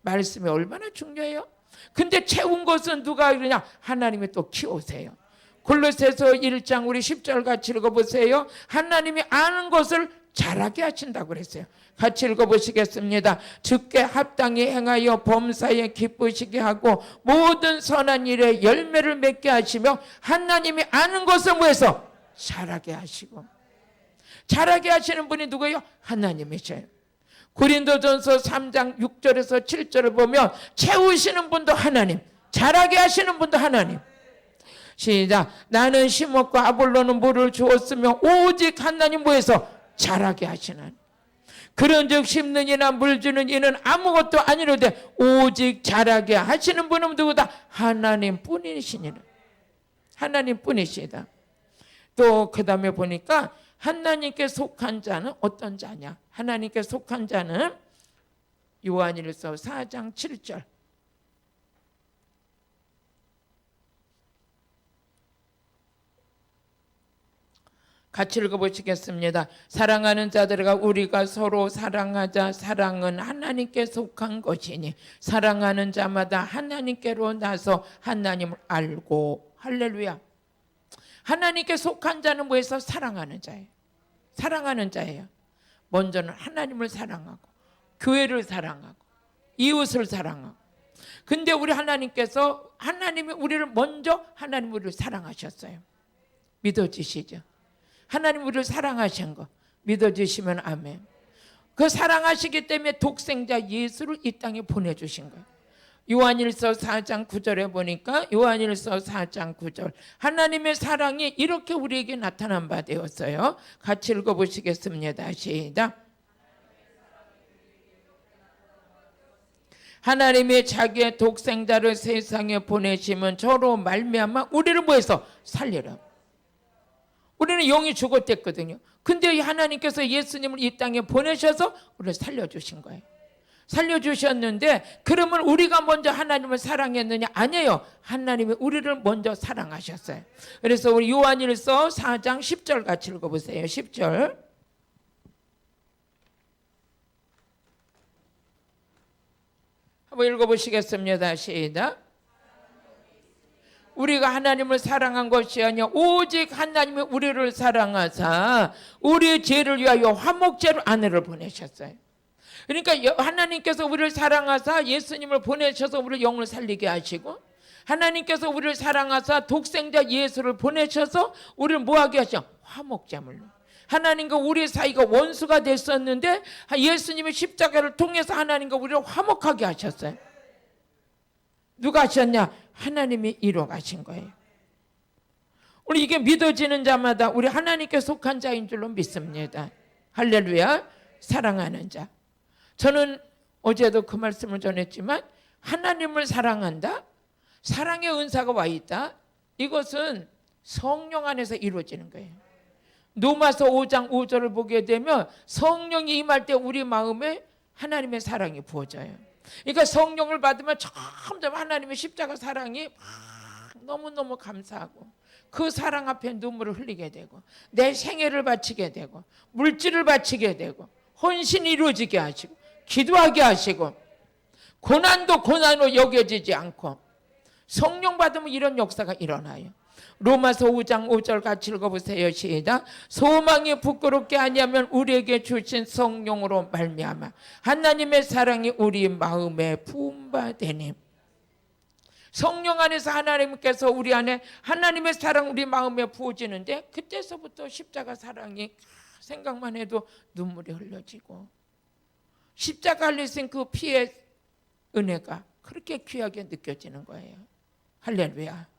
[SPEAKER 1] 말씀이 얼마나 중요해요. 근데 채운 것은 누가 그러냐? 하나님이 또 키우세요. 골로새서 1장 우리 10절 같이 읽어보세요. 하나님이 아는 것을 잘하게 하신다고 그랬어요. 같이 읽어보시겠습니다. 주께 합당히 행하여 범사에 기쁘시게 하고 모든 선한 일에 열매를 맺게 하시며 하나님이 아는 것을 뭐해서 잘하게 하시고. 잘하게 하시는 분이 누구예요? 하나님이셔요. 고린도전서 3장 6절에서 7절을 보면 채우시는 분도 하나님, 잘하게 하시는 분도 하나님. 시작. 나는 심었고 아볼로는 물을 주었으며 오직 하나님 뭐해서 잘하게 하시는. 그런즉 심는 이나 물 주는 이는 아무것도 아니로되 오직 잘하게 하시는 분은 누구다? 하나님뿐이시니라. 하나님뿐이시다. 또 그 다음에 보니까 하나님께 속한 자는 어떤 자냐? 하나님께 속한 자는 요한일서 4장 7절. 같이 읽어보시겠습니다. 사랑하는 자들아 우리가 서로 사랑하자. 사랑은 하나님께 속한 것이니 사랑하는 자마다 하나님께로 나서 하나님을 알고. 할렐루야. 하나님께 속한 자는 뭐해서 사랑하는 자예요. 사랑하는 자예요. 먼저는 하나님을 사랑하고 교회를 사랑하고 이웃을 사랑하고. 근데 우리 하나님께서 하나님이 우리를 먼저 하나님 우리를 사랑하셨어요. 믿어지시죠? 하나님 우리를 사랑하신 거 믿어주시면 아멘. 그 사랑하시기 때문에 독생자 예수를 이 땅에 보내주신 거예요. 요한일서 4장 9절에 보니까 요한일서 4장 9절 하나님의 사랑이 이렇게 우리에게 나타난 바 되었어요. 같이 읽어보시겠습니다. 시작. 하나님의 자기의 독생자를 세상에 보내시면 저로 말미암아 우리를 뭐해서 살리라. 우리는 영이 죽었댔거든요. 근데 하나님께서 예수님을 이 땅에 보내셔서 우리를 살려주신 거예요. 살려주셨는데 그러면 우리가 먼저 하나님을 사랑했느냐? 아니에요. 하나님이 우리를 먼저 사랑하셨어요. 그래서 우리 요한일서 4장 10절 같이 읽어보세요. 10절. 한번 읽어보시겠습니다. 시작. 우리가 하나님을 사랑한 것이 아니라 오직 하나님이 우리를 사랑하사 우리의 죄를 위하여 화목제로 아내를 보내셨어요. 그러니까 하나님께서 우리를 사랑하사 예수님을 보내셔서 우리 영을 살리게 하시고, 하나님께서 우리를 사랑하사 독생자 예수를 보내셔서 우리를 뭐하게 하셔? 화목제물로. 하나님과 우리 사이가 원수가 됐었는데 예수님의 십자가를 통해서 하나님과 우리를 화목하게 하셨어요. 누가 하셨냐? 하나님이 이루어 가신 거예요. 우리 이게 믿어지는 자마다 우리 하나님께 속한 자인 줄로 믿습니다. 할렐루야. 사랑하는 자. 저는 어제도 그 말씀을 전했지만 하나님을 사랑한다, 사랑의 은사가 와 있다, 이것은 성령 안에서 이루어지는 거예요. 로마서 5장 5절을 보게 되면 성령이 임할 때 우리 마음에 하나님의 사랑이 부어져요. 그러니까 성령을 받으면 점점 하나님의 십자가 사랑이 너무너무 감사하고 그 사랑 앞에 눈물을 흘리게 되고 내 생애를 바치게 되고 물질을 바치게 되고 헌신이 이루어지게 하시고 기도하게 하시고 고난도 고난으로 여겨지지 않고 성령 받으면 이런 역사가 일어나요. 로마서 5장 5절 같이 읽어보세요. 시작. 소망이 부끄럽게 하냐면 우리에게 주신 성령으로 말미암아 하나님의 사랑이 우리 마음에 부은 바 되니. 성령 안에서 하나님께서 우리 안에 하나님의 사랑 우리 마음에 부어지는데 그때서부터 십자가 사랑이 생각만 해도 눈물이 흘려지고 십자가 흘리신 그 피의 은혜가 그렇게 귀하게 느껴지는 거예요. 할렐루야.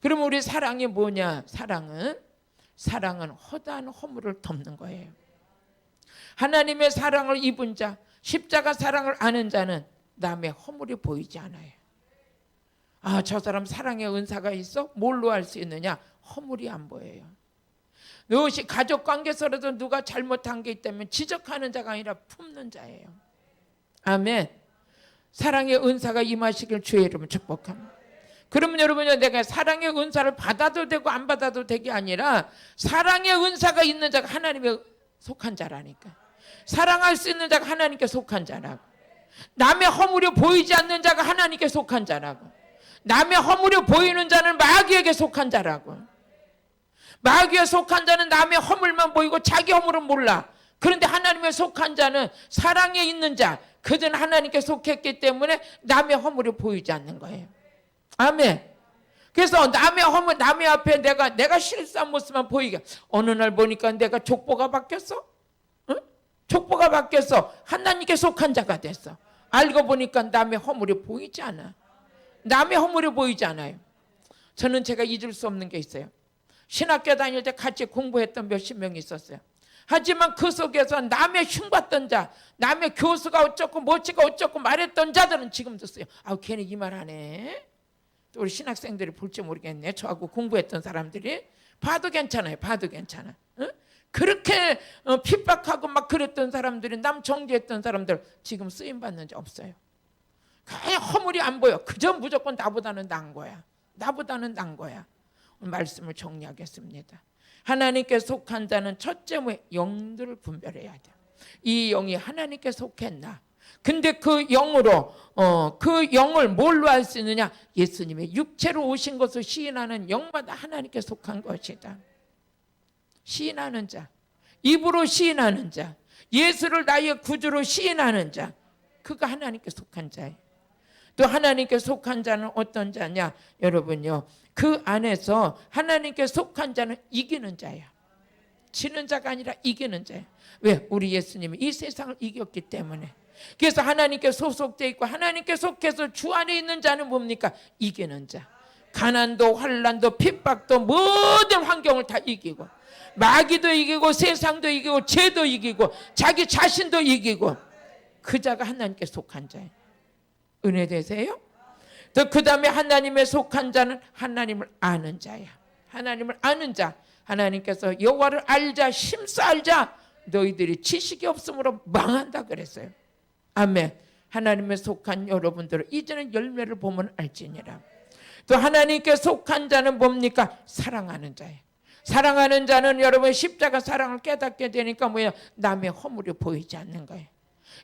[SPEAKER 1] 그럼 우리 사랑이 뭐냐? 사랑은 허다한 허물을 덮는 거예요. 하나님의 사랑을 입은 자, 십자가 사랑을 아는 자는 남의 허물이 보이지 않아요. 아, 저 사람 사랑의 은사가 있어? 뭘로 알 수 있느냐? 허물이 안 보여요. 무엇이 가족 관계에서라도 누가 잘못한 게 있다면 지적하는 자가 아니라 품는 자예요. 아멘. 사랑의 은사가 임하시길 주의 이름으로 축복합니다. 그러면 여러분이 내가 사랑의 은사를 받아도 되고 안 받아도 되게 아니라 사랑의 은사가 있는 자가 하나님에 속한 자라니까. 사랑할 수 있는 자가 하나님께 속한 자라고. 남의 허물이 보이지 않는 자가 하나님께 속한 자라고. 남의 허물이 보이는 자는 마귀에게 속한 자라고. 마귀에 속한 자는 남의 허물만 보이고 자기 허물은 몰라. 그런데 하나님에 속한 자는 사랑에 있는 자, 그들은 하나님께 속했기 때문에 남의 허물이 보이지 않는 거예요. 아멘. 그래서 남의 허물, 남의 앞에 내가 실수한 모습만 보이게. 어느 날 보니까 내가 족보가 바뀌었어. 응? 족보가 바뀌었어. 하나님께 속한 자가 됐어. 알고 보니까 남의 허물이 보이지 않아. 남의 허물이 보이지 않아요. 저는 제가 잊을 수 없는 게 있어요. 신학교 다닐 때 같이 공부했던 몇십 명이 있었어요. 하지만 그 속에서 남의 흉봤던 자, 남의 교수가 어쩌고 뭐치가 어쩌고 말했던 자들은 지금도 써요. 아, 괜히 이 말 하네. 또 우리 신학생들이 볼지 모르겠네. 저하고 공부했던 사람들이. 봐도 괜찮아요. 봐도 괜찮아. 응? 그렇게 핍박하고 막 그랬던 사람들이, 남 정죄했던 사람들 지금 쓰임받는 자 없어요. 그냥 허물이 안 보여. 그저 무조건 나보다는 난 거야. 나보다는 난 거야. 말씀을 정리하겠습니다. 하나님께 속한 자는 첫째 영들을 분별해야 돼. 이 영이 하나님께 속했나? 근데 그 영으로 그 영을 뭘로 알 수 있느냐? 예수님의 육체로 오신 것을 시인하는 영마다 하나님께 속한 것이다. 시인하는 자, 입으로 시인하는 자, 예수를 나의 구주로 시인하는 자, 그가 하나님께 속한 자예요. 또 하나님께 속한 자는 어떤 자냐? 여러분요, 그 안에서 하나님께 속한 자는 이기는 자야. 지는 자가 아니라 이기는 자야. 왜? 우리 예수님이 이 세상을 이겼기 때문에. 그래서 하나님께 소속되어 있고 하나님께 속해서 주 안에 있는 자는 뭡니까? 이기는 자. 가난도 환난도 핍박도 모든 환경을 다 이기고 마귀도 이기고 세상도 이기고 죄도 이기고 자기 자신도 이기고 그 자가 하나님께 속한 자예요. 은혜 되세요? 또 그 다음에 하나님의 속한 자는 하나님을 아는 자야. 하나님을 아는 자. 하나님께서 여호와를 알자, 심사 알자. 너희들이 지식이 없으므로 망한다 그랬어요. 아멘. 하나님의 속한 여러분들은 이제는 열매를 보면 알지니라. 또 하나님께 속한 자는 뭡니까? 사랑하는 자예요. 사랑하는 자는 여러분 십자가 사랑을 깨닫게 되니까 뭐예요? 남의 허물이 보이지 않는 거예요.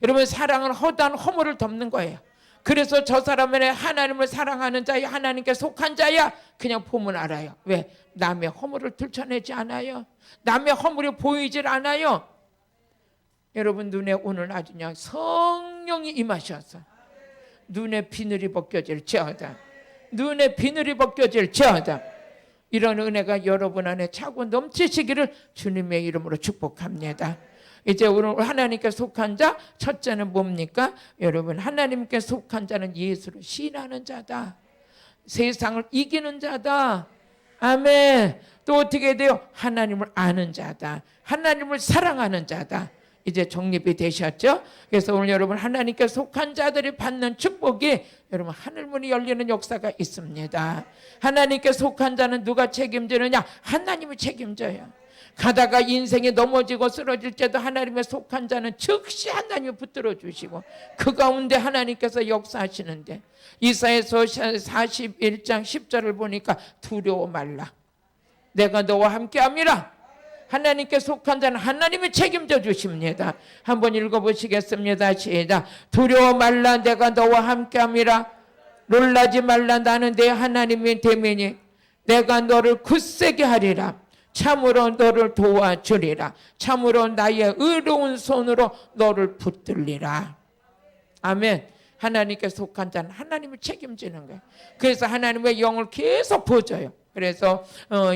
[SPEAKER 1] 여러분 사랑은 허다한 허물을 덮는 거예요. 그래서 저 사람은 하나님을 사랑하는 자야, 하나님께 속한 자야, 그냥 보면 알아요. 왜? 남의 허물을 들춰내지 않아요. 남의 허물이 보이질 않아요. 여러분 눈에 오늘 아주 그냥 성령이 임하셔서 눈에 비늘이 벗겨질지어다. 눈에 비늘이 벗겨질지어다. 이런 은혜가 여러분 안에 차고 넘치시기를 주님의 이름으로 축복합니다. 이제 오늘 하나님께 속한 자, 첫째는 뭡니까? 여러분 하나님께 속한 자는 예수를 신하는 자다. 세상을 이기는 자다. 아멘. 또 어떻게 돼요? 하나님을 아는 자다. 하나님을 사랑하는 자다. 이제 정립이 되셨죠? 그래서 오늘 여러분 하나님께 속한 자들이 받는 축복이 여러분 하늘문이 열리는 역사가 있습니다. 하나님께 속한 자는 누가 책임지느냐? 하나님이 책임져요. 가다가 인생이 넘어지고 쓰러질 때도 하나님의 속한 자는 즉시 하나님이 붙들어 주시고 그 가운데 하나님께서 역사하시는데 이사야서 41장 10절을 보니까 두려워 말라. 내가 너와 함께함이라. 하나님께 속한 자는 하나님이 책임져 주십니다. 한번 읽어보시겠습니다. 시작. 두려워 말라. 내가 너와 함께함이라. 놀라지 말라. 나는 내 하나님이 됨이니 내가 너를 굳세게 하리라. 참으로 너를 도와주리라. 참으로 나의 의로운 손으로 너를 붙들리라. 아멘. 하나님께 속한 자는 하나님을 책임지는 거예요. 그래서 하나님의 영을 계속 보여줘요. 그래서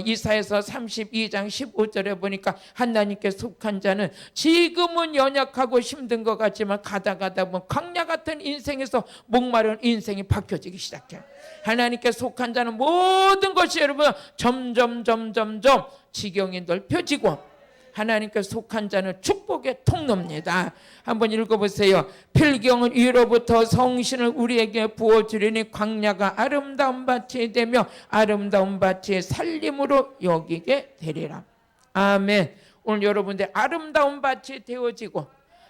[SPEAKER 1] 이사야서 32장 15절에 보니까 하나님께 속한 자는 지금은 연약하고 힘든 것 같지만 가다 보면 광야 같은 인생에서 목마른 인생이 바뀌어지기 시작해요. 하나님께 속한 자는 모든 것이 여러분 점점 지경이 넓혀지고 하나님께 속한 자는 축복의 통로입니다. 한번 읽어보세요. 필경은 위로부터 성신을 우리에게 부어주리니 광야가 아름다운 밭이 되며 아름다운 밭이 살림으로 여기게 되리라. 아멘. 오늘 여러분들 아름다운 밭이 되어지고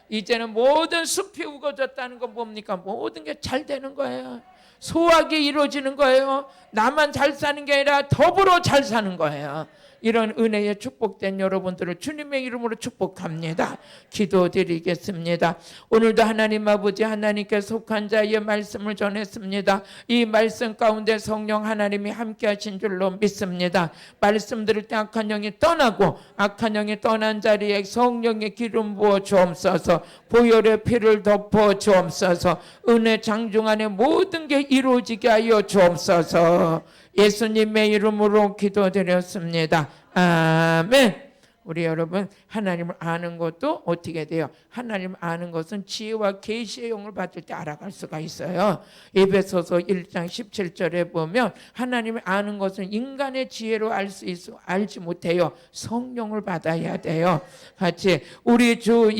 [SPEAKER 1] 이제는 모든 숲이 우거졌다는 건 뭡니까? 모든 게 잘 되는 거예요. 소확이 이루어지는 거예요. 나만 잘 사는 게 아니라 더불어 잘 사는 거예요. 이런 은혜에 축복된 여러분들을 주님의 이름으로 축복합니다. 기도드리겠습니다. 오늘도 하나님 아버지 하나님께 속한 자의 말씀을 전했습니다. 이 말씀 가운데 성령 하나님이 함께 하신 줄로 믿습니다. 말씀 들을 때 악한 영이 떠나고 악한 영이 떠난 자리에 성령의 기름 부어 주옵소서. 보혈의 피를 덮어 주옵소서. 은혜 장중 안에 모든 게 이루어지게 하여 주옵소서. 예수님의 이름으로 기도드렸습니다. 아멘. 우리 여러분 하나님을 아는 것도 어떻게 돼요? 하나님을 아는 것은 지혜와 계시의 영을 받을 때 알아갈 수가 있어요. 에베소서 1장 17절에 보면 하나님을 아는 것은 인간의 지혜로 알지 못해요. 성령을 받아야 돼요. 같이 우리 주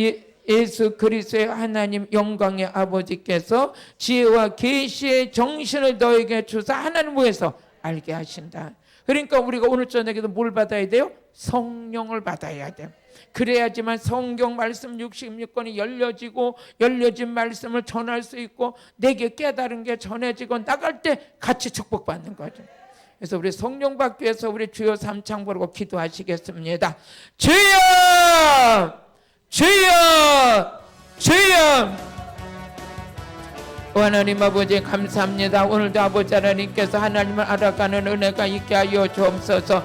[SPEAKER 1] 예수 그리스도의 하나님 영광의 아버지께서 지혜와 계시의 정신을 너에게 주사 하나님 위해서 알게 하신다. 그러니까 우리가 오늘 저녁에도 뭘 받아야 돼요? 성령을 받아야 돼요. 그래야지만 성경 말씀 66권이 열려진 말씀을 전할 수 있고 내게 깨달은 게 전해지고 나갈 때 같이 축복받는 거죠. 그래서 우리 성령 받기 위해서 우리 주여 삼창 부르고 기도하시겠습니다. 주여! 주여! 주여! 하나님 아버지 감사합니다. 오늘도 아버지 하나님께서 하나님을 알아가는 은혜가 있게 하여 주옵소서.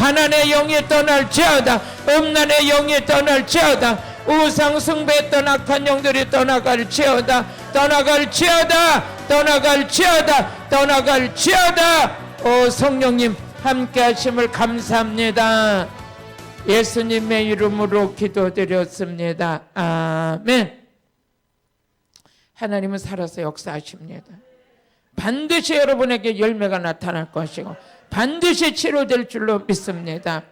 [SPEAKER 1] 가난의 영이 떠날지어다. 음란의 영이 떠날지어다. 우상 숭배했던 악한 영들이 떠나갈지어다. 떠나갈지어다. 떠나갈지어다. 떠나갈지어다. 오 성령님 함께 하심을 감사합니다. 예수님의 이름으로 기도드렸습니다. 아멘. 하나님은 살아서 역사하십니다. 반드시 여러분에게 열매가 나타날 것이고 반드시 치료될 줄로 믿습니다.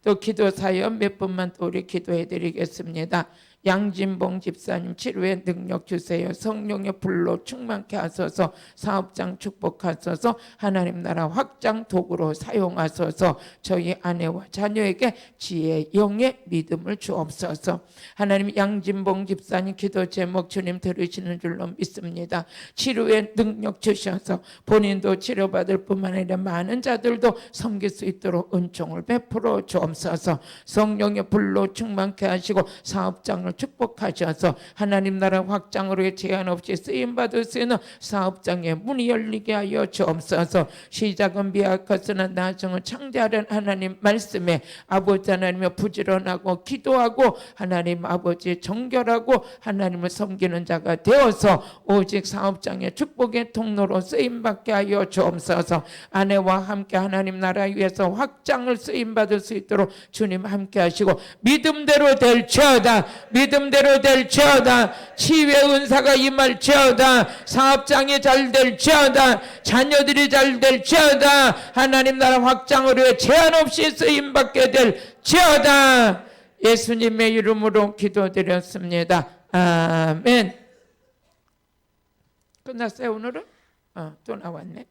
[SPEAKER 1] 또 기도 사연 몇 분만 또 우리 기도해 드리겠습니다. 양진봉 집사님 치료의 능력 주세요. 성령의 불로 충만케 하소서. 사업장 축복하소서. 하나님 나라 확장 도구로 사용하소서. 저희 아내와 자녀에게 지혜 영의 믿음을 주옵소서. 하나님 양진봉 집사님 기도 제목 주님 들으시는 줄로 믿습니다. 치료의 능력 주셔서 본인도 치료받을 뿐만 아니라 많은 자들도 섬길 수 있도록 은총을 베풀어 주옵소서. 성령의 불로 충만케 하시고 사업장을 축복하셔서 하나님 나라 확장으로 제한 없이 쓰임받을 수 있는 사업장의 문이 열리게 하여 주옵소서. 시작은 미약하으나 나중은 창대하는 하나님 말씀에 아버지 하나님의 부지런하고 기도하고 하나님 아버지 정결하고 하나님을 섬기는 자가 되어서 오직 사업장의 축복의 통로로 쓰임받게 하여 주옵소서. 아내와 함께 하나님 나라 위해서 확장을 쓰임받을 수 있도록 주님 함께 하시고 믿음대로 될지어다. 믿음대로 될지어다. 치유의 은사가 임할지어다. 사업장이 잘 될지어다. 자녀들이 잘 될지어다. 하나님 나라 확장으로 제한 없이 쓰임받게 될지어다. 예수님의 이름으로 기도드렸습니다. 아멘. 끝났어요 오늘은? 또 나왔네.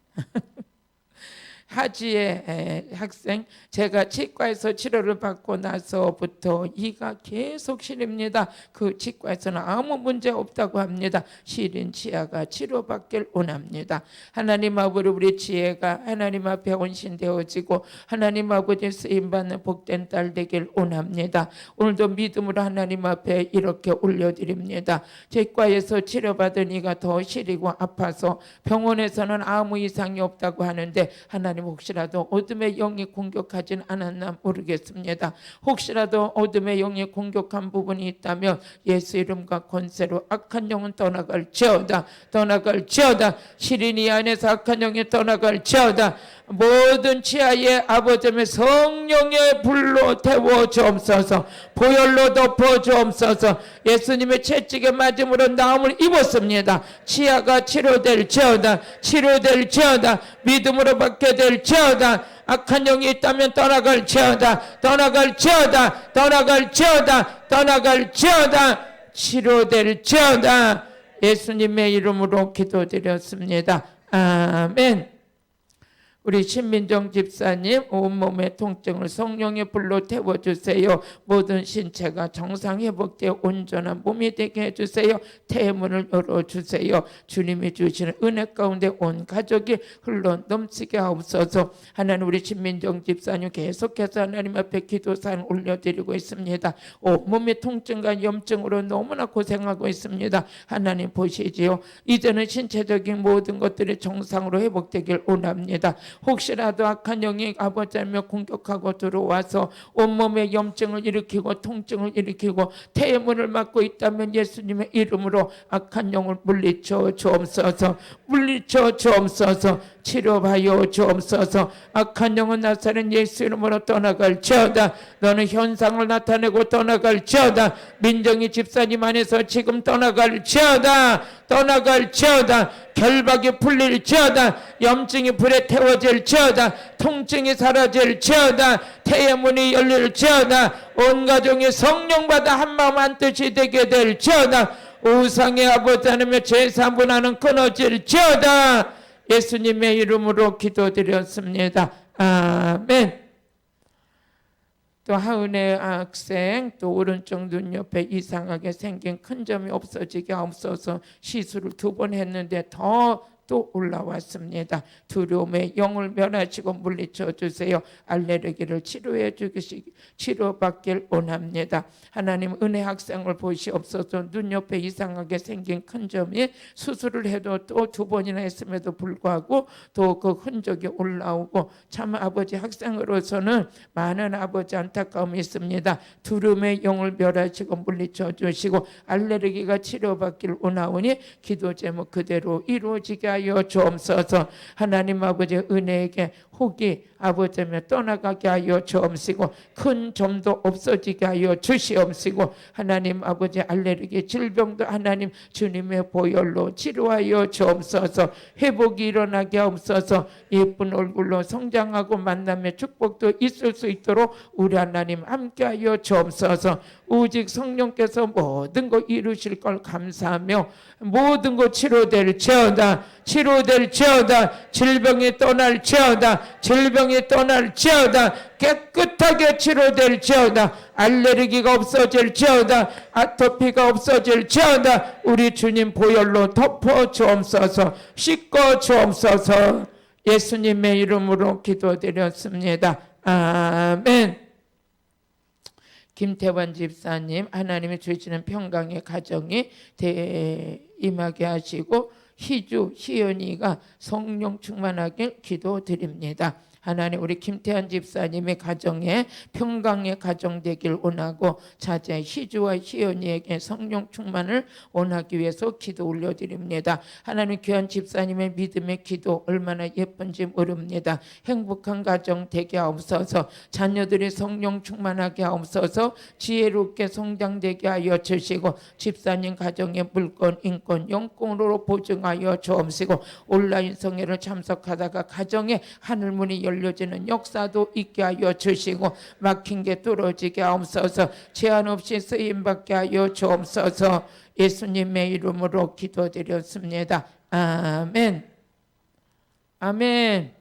[SPEAKER 1] 하지의 학생, 제가 치과에서 치료를 받고 나서부터 이가 계속 시립니다. 그 치과에서는 아무 문제 없다고 합니다. 시린 치아가 치료받길 원합니다. 하나님 아버지 우리 지혜가 하나님 앞에 헌신되어지고 하나님 아버지 쓰임받는 복된 딸 되길 원합니다. 오늘도 믿음으로 하나님 앞에 이렇게 올려드립니다. 치과에서 치료받은 이가 더 시리고 아파서 병원에서는 아무 이상이 없다고 하는데 하나님 혹시라도 어둠의 영이 공격하진 않았나 모르겠습니다. 혹시라도 어둠의 영이 공격한 부분이 있다면 예수 이름과 권세로 악한 영은 떠나갈지어다. 떠나갈지어다. 시린이 안에서 악한 영이 떠나갈지어다. 모든 치아에 아버지의 성령의 불로 태워 주옵소서. 보혈로 덮어 주옵소서. 예수님의 채찍에 맞음으로 나음을 입었습니다. 치아가 치료될지어다. 치료될지어다. 믿음으로 받게 될지어다. 악한 영이 있다면 떠나갈지어다. 떠나갈지어다. 떠나갈지어다. 떠나갈지어다. 치료될지어다. 예수님의 이름으로 기도드렸습니다. 아멘. 우리 신민정 집사님 온몸의 통증을 성령의 불로 태워주세요. 모든 신체가 정상 회복되어 온전한 몸이 되게 해주세요. 태문을 열어주세요. 주님이 주시는 은혜 가운데 온 가족이 흘러 넘치게 하옵소서. 하나님 우리 신민정 집사님 계속해서 하나님 앞에 기도사를 올려드리고 있습니다. 온몸의 통증과 염증으로 너무나 고생하고 있습니다. 하나님 보시지요. 이제는 신체적인 모든 것들이 정상으로 회복되길 원합니다. 혹시라도 악한 영이 아버지며 공격하고 들어와서 온몸에 염증을 일으키고 통증을 일으키고 태문을 막고 있다면 예수님의 이름으로 악한 영을 물리쳐 주옵소서. 물리쳐 주옵소서. 치료하여 주옵소서. 악한 영은 나사렛 예수 이름으로 떠나갈지어다. 너는 현상을 나타내고 떠나갈지어다. 민정이 집사님 안에서 지금 떠나갈지어다. 떠나갈지어다. 결박이 풀릴지어다. 염증이 불에 태워질지어다. 통증이 사라질지어다. 태의 문이 열릴지어다. 온 가정이 성령받아 한마음 한뜻이 되게 될지어다. 우상의 아버지 하나님의 제3분하는 끊어질지어다. 예수님의 이름으로 기도드렸습니다. 아멘. 또 하은의 학생 또 오른쪽 눈 옆에 이상하게 생긴 큰 점이 없어지게 하옵소서. 시술을 2번 했는데 더 또 올라왔습니다. 두려움의 영을 멸하시고 물리쳐 주세요. 알레르기를 치료받길 원합니다. 하나님 은혜 학생을 보시옵소서. 눈옆에 이상하게 생긴 큰 점이 수술을 해도 또 2번이나 했음에도 불구하고 또 그 흔적이 올라오고 참 아버지 학생으로서는 많은 아버지 안타까움이 있습니다. 두려움의 영을 멸하시고 물리쳐 주시고 알레르기가 치료받길 원하오니 기도 제목 그대로 이루어지게 하여 주옵소서. 하나님 아버지 은혜에게 혹이 아버지며 떠나가게 하여 주옵시고 큰 점도 없어지게 하여 주시옵시고 하나님 아버지 알레르기 질병도 하나님 주님의 보혈로 치료하여 주옵소서. 회복이 일어나게 하옵소서. 예쁜 얼굴로 성장하고 만남의 축복도 있을 수 있도록 우리 하나님 함께하여 주옵소서. 오직 성령께서 모든 거 이루실 걸 감사하며 모든 거 치료될지어다. 질병이 떠날지어다. 깨끗하게 치료될지어다. 알레르기가 없어질지어다. 아토피가 없어질지어다. 우리 주님 보혈로 덮어 주옵소서. 씻고 주옵소서. 예수님의 이름으로 기도드렸습니다. 아멘. 김태환 집사님, 하나님이 주시는 평강의 가정이 임하게 하시고 희주, 희연이가 성령 충만하길 기도드립니다. 하나님 우리 김태환 집사님의 가정에 평강의 가정 되길 원하고 자제 희주와 희연이에게 성령 충만을 원하기 위해서 기도 올려드립니다. 하나님 귀한 집사님의 믿음의 기도 얼마나 예쁜지 모릅니다. 행복한 가정 되게 하옵소서. 자녀들이 성령 충만하게 하옵소서. 지혜롭게 성장되게 하여 주시고 집사님 가정의 물권, 인권, 영권으로 보증하여 주옵시고 온라인 성회를 참석하다가 가정에 하늘문이 열려지는 역사도 있게 하여 주시고 막힌 게 뚫어지게 하옵소서. 제한 없이 쓰임받게 하여 주옵소서. 예수님의 이름으로 기도드렸습니다. 아멘. 아멘.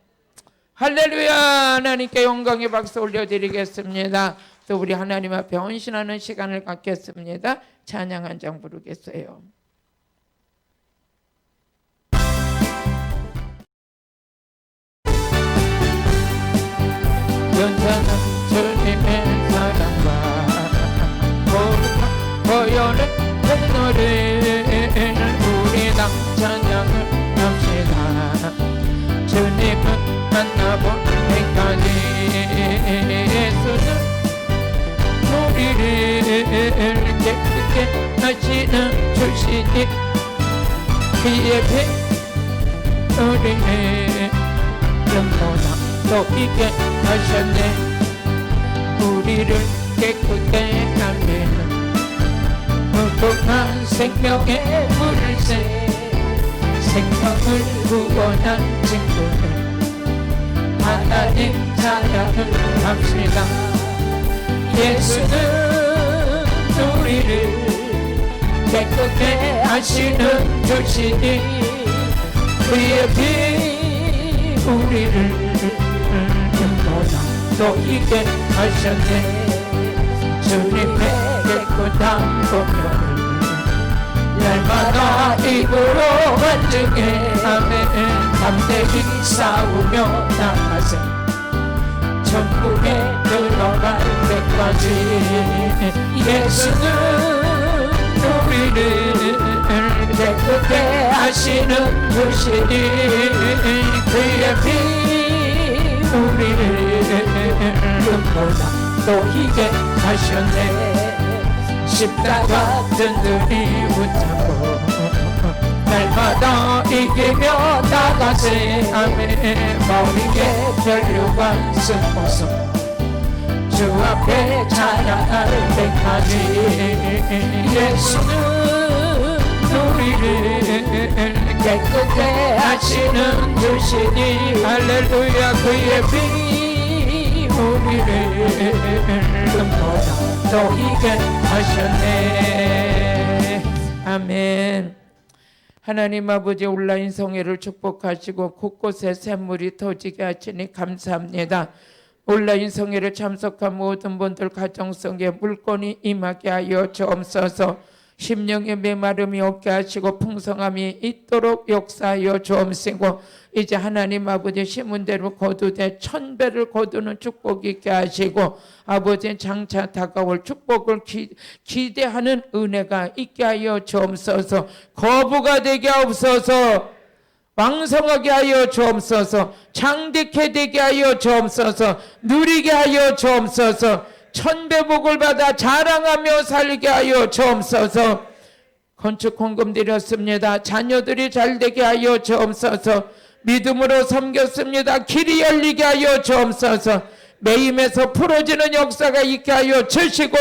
[SPEAKER 1] 할렐루야. 하나님께 영광의 박수 올려드리겠습니다. 또 우리 하나님 앞에 헌신하는 시간을 갖겠습니다. 찬양 한 장 부르겠어요. 연산한 주님의 사랑과 보혈의 공로를 우리 다 찬양을 합시다. 주님을 만나볼 때까지 예수는 우리를 깨끗게 하시는 주시니 그의 피 우리를 영원한 또 있게 하셨네. 우리를 깨끗게 하리는 무궁한 생명의 물새 생명을 구원한 친구들 하나님 찬양을 합시다. 예수는 우리를 깨끗게 하시는 주시니 그의 피 우리를 또 있게 하셨네. 주님의 깨끗한 보혈을 날마다 입으로 간증해 아멘. 담대히 싸우며 나가세 천국에 들어갈 때까지 예수는 우리를 깨끗게 하시는 주시니 그의 피 우리를 눈보다 또 희게 하셨네. 십자가 든든히 붙잡고 날마다 이기며 나가세 아멘. 머리에 혈류관 쓰고서 주 앞에 찬양할 때까지 예수는 우리를 깨끗게 하시는 주시니 할렐루야. 그의 피 우리를 눈보다 더 희게 하셨네. 아멘. 하나님 아버지 온라인 성회를 축복하시고 곳곳에 샘물이 터지게 하시니 감사합니다. 온라인 성회를 참석한 모든 분들 가정 속에 물건이 임하게 하여 주옵소서. 심령의 메마름이 없게 하시고 풍성함이 있도록 역사하여 주옵시고 이제 하나님 아버지 심은대로 거두되 1000배를 거두는 축복이 있게 하시고 아버지 장차 다가올 축복을 기대하는 은혜가 있게 하여 주옵소서. 거부가 되게 하옵소서. 왕성하게 하여 주옵소서. 장대케 되게 하여 주옵소서. 누리게 하여 주옵소서. 1000배 복을 받아 자랑하며 살게 하여 주옵소서. 건축 헌금 드렸습니다. 자녀들이 잘되게 하여 주옵소서. 믿음으로 섬겼습니다. 길이 열리게 하여 주옵소서. 매임에서 풀어지는 역사가 있게 하여 주시고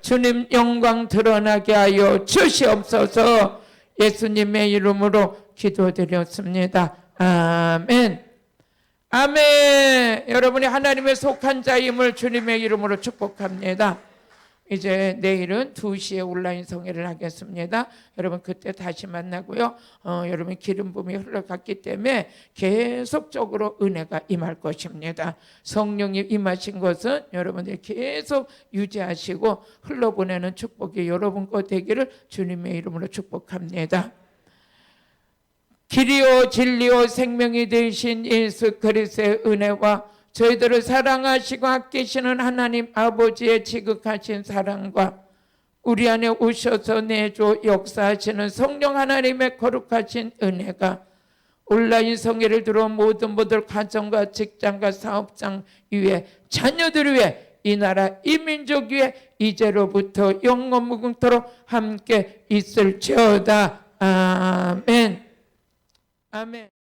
[SPEAKER 1] 주님 영광 드러나게 하여 주시옵소서. 예수님의 이름으로 기도드렸습니다. 아멘. 아멘. 여러분이 하나님의 속한 자임을 주님의 이름으로 축복합니다. 이제 내일은 2시에 온라인 성회를 하겠습니다. 여러분 그때 다시 만나고요. 여러분 기름 부음이 흘러갔기 때문에 계속적으로 은혜가 임할 것입니다. 성령이 임하신 것은 여러분들이 계속 유지하시고 흘러보내는 축복이 여러분 것 되기를 주님의 이름으로 축복합니다. 길이요 진리요 생명이 되신 예수 그리스도의 은혜와 저희들을 사랑하시고 아끼시는 하나님 아버지의 지극하신 사랑과 우리 안에 오셔서 내조 역사하시는 성령 하나님의 거룩하신 은혜가 온라인 성회를 들어 모든 분들 가정과 직장과 사업장 위에 자녀들 위에 이 나라 이 민족 위에 이제로부터 영원 무궁토록 함께 있을지어다. 아멘. 아멘.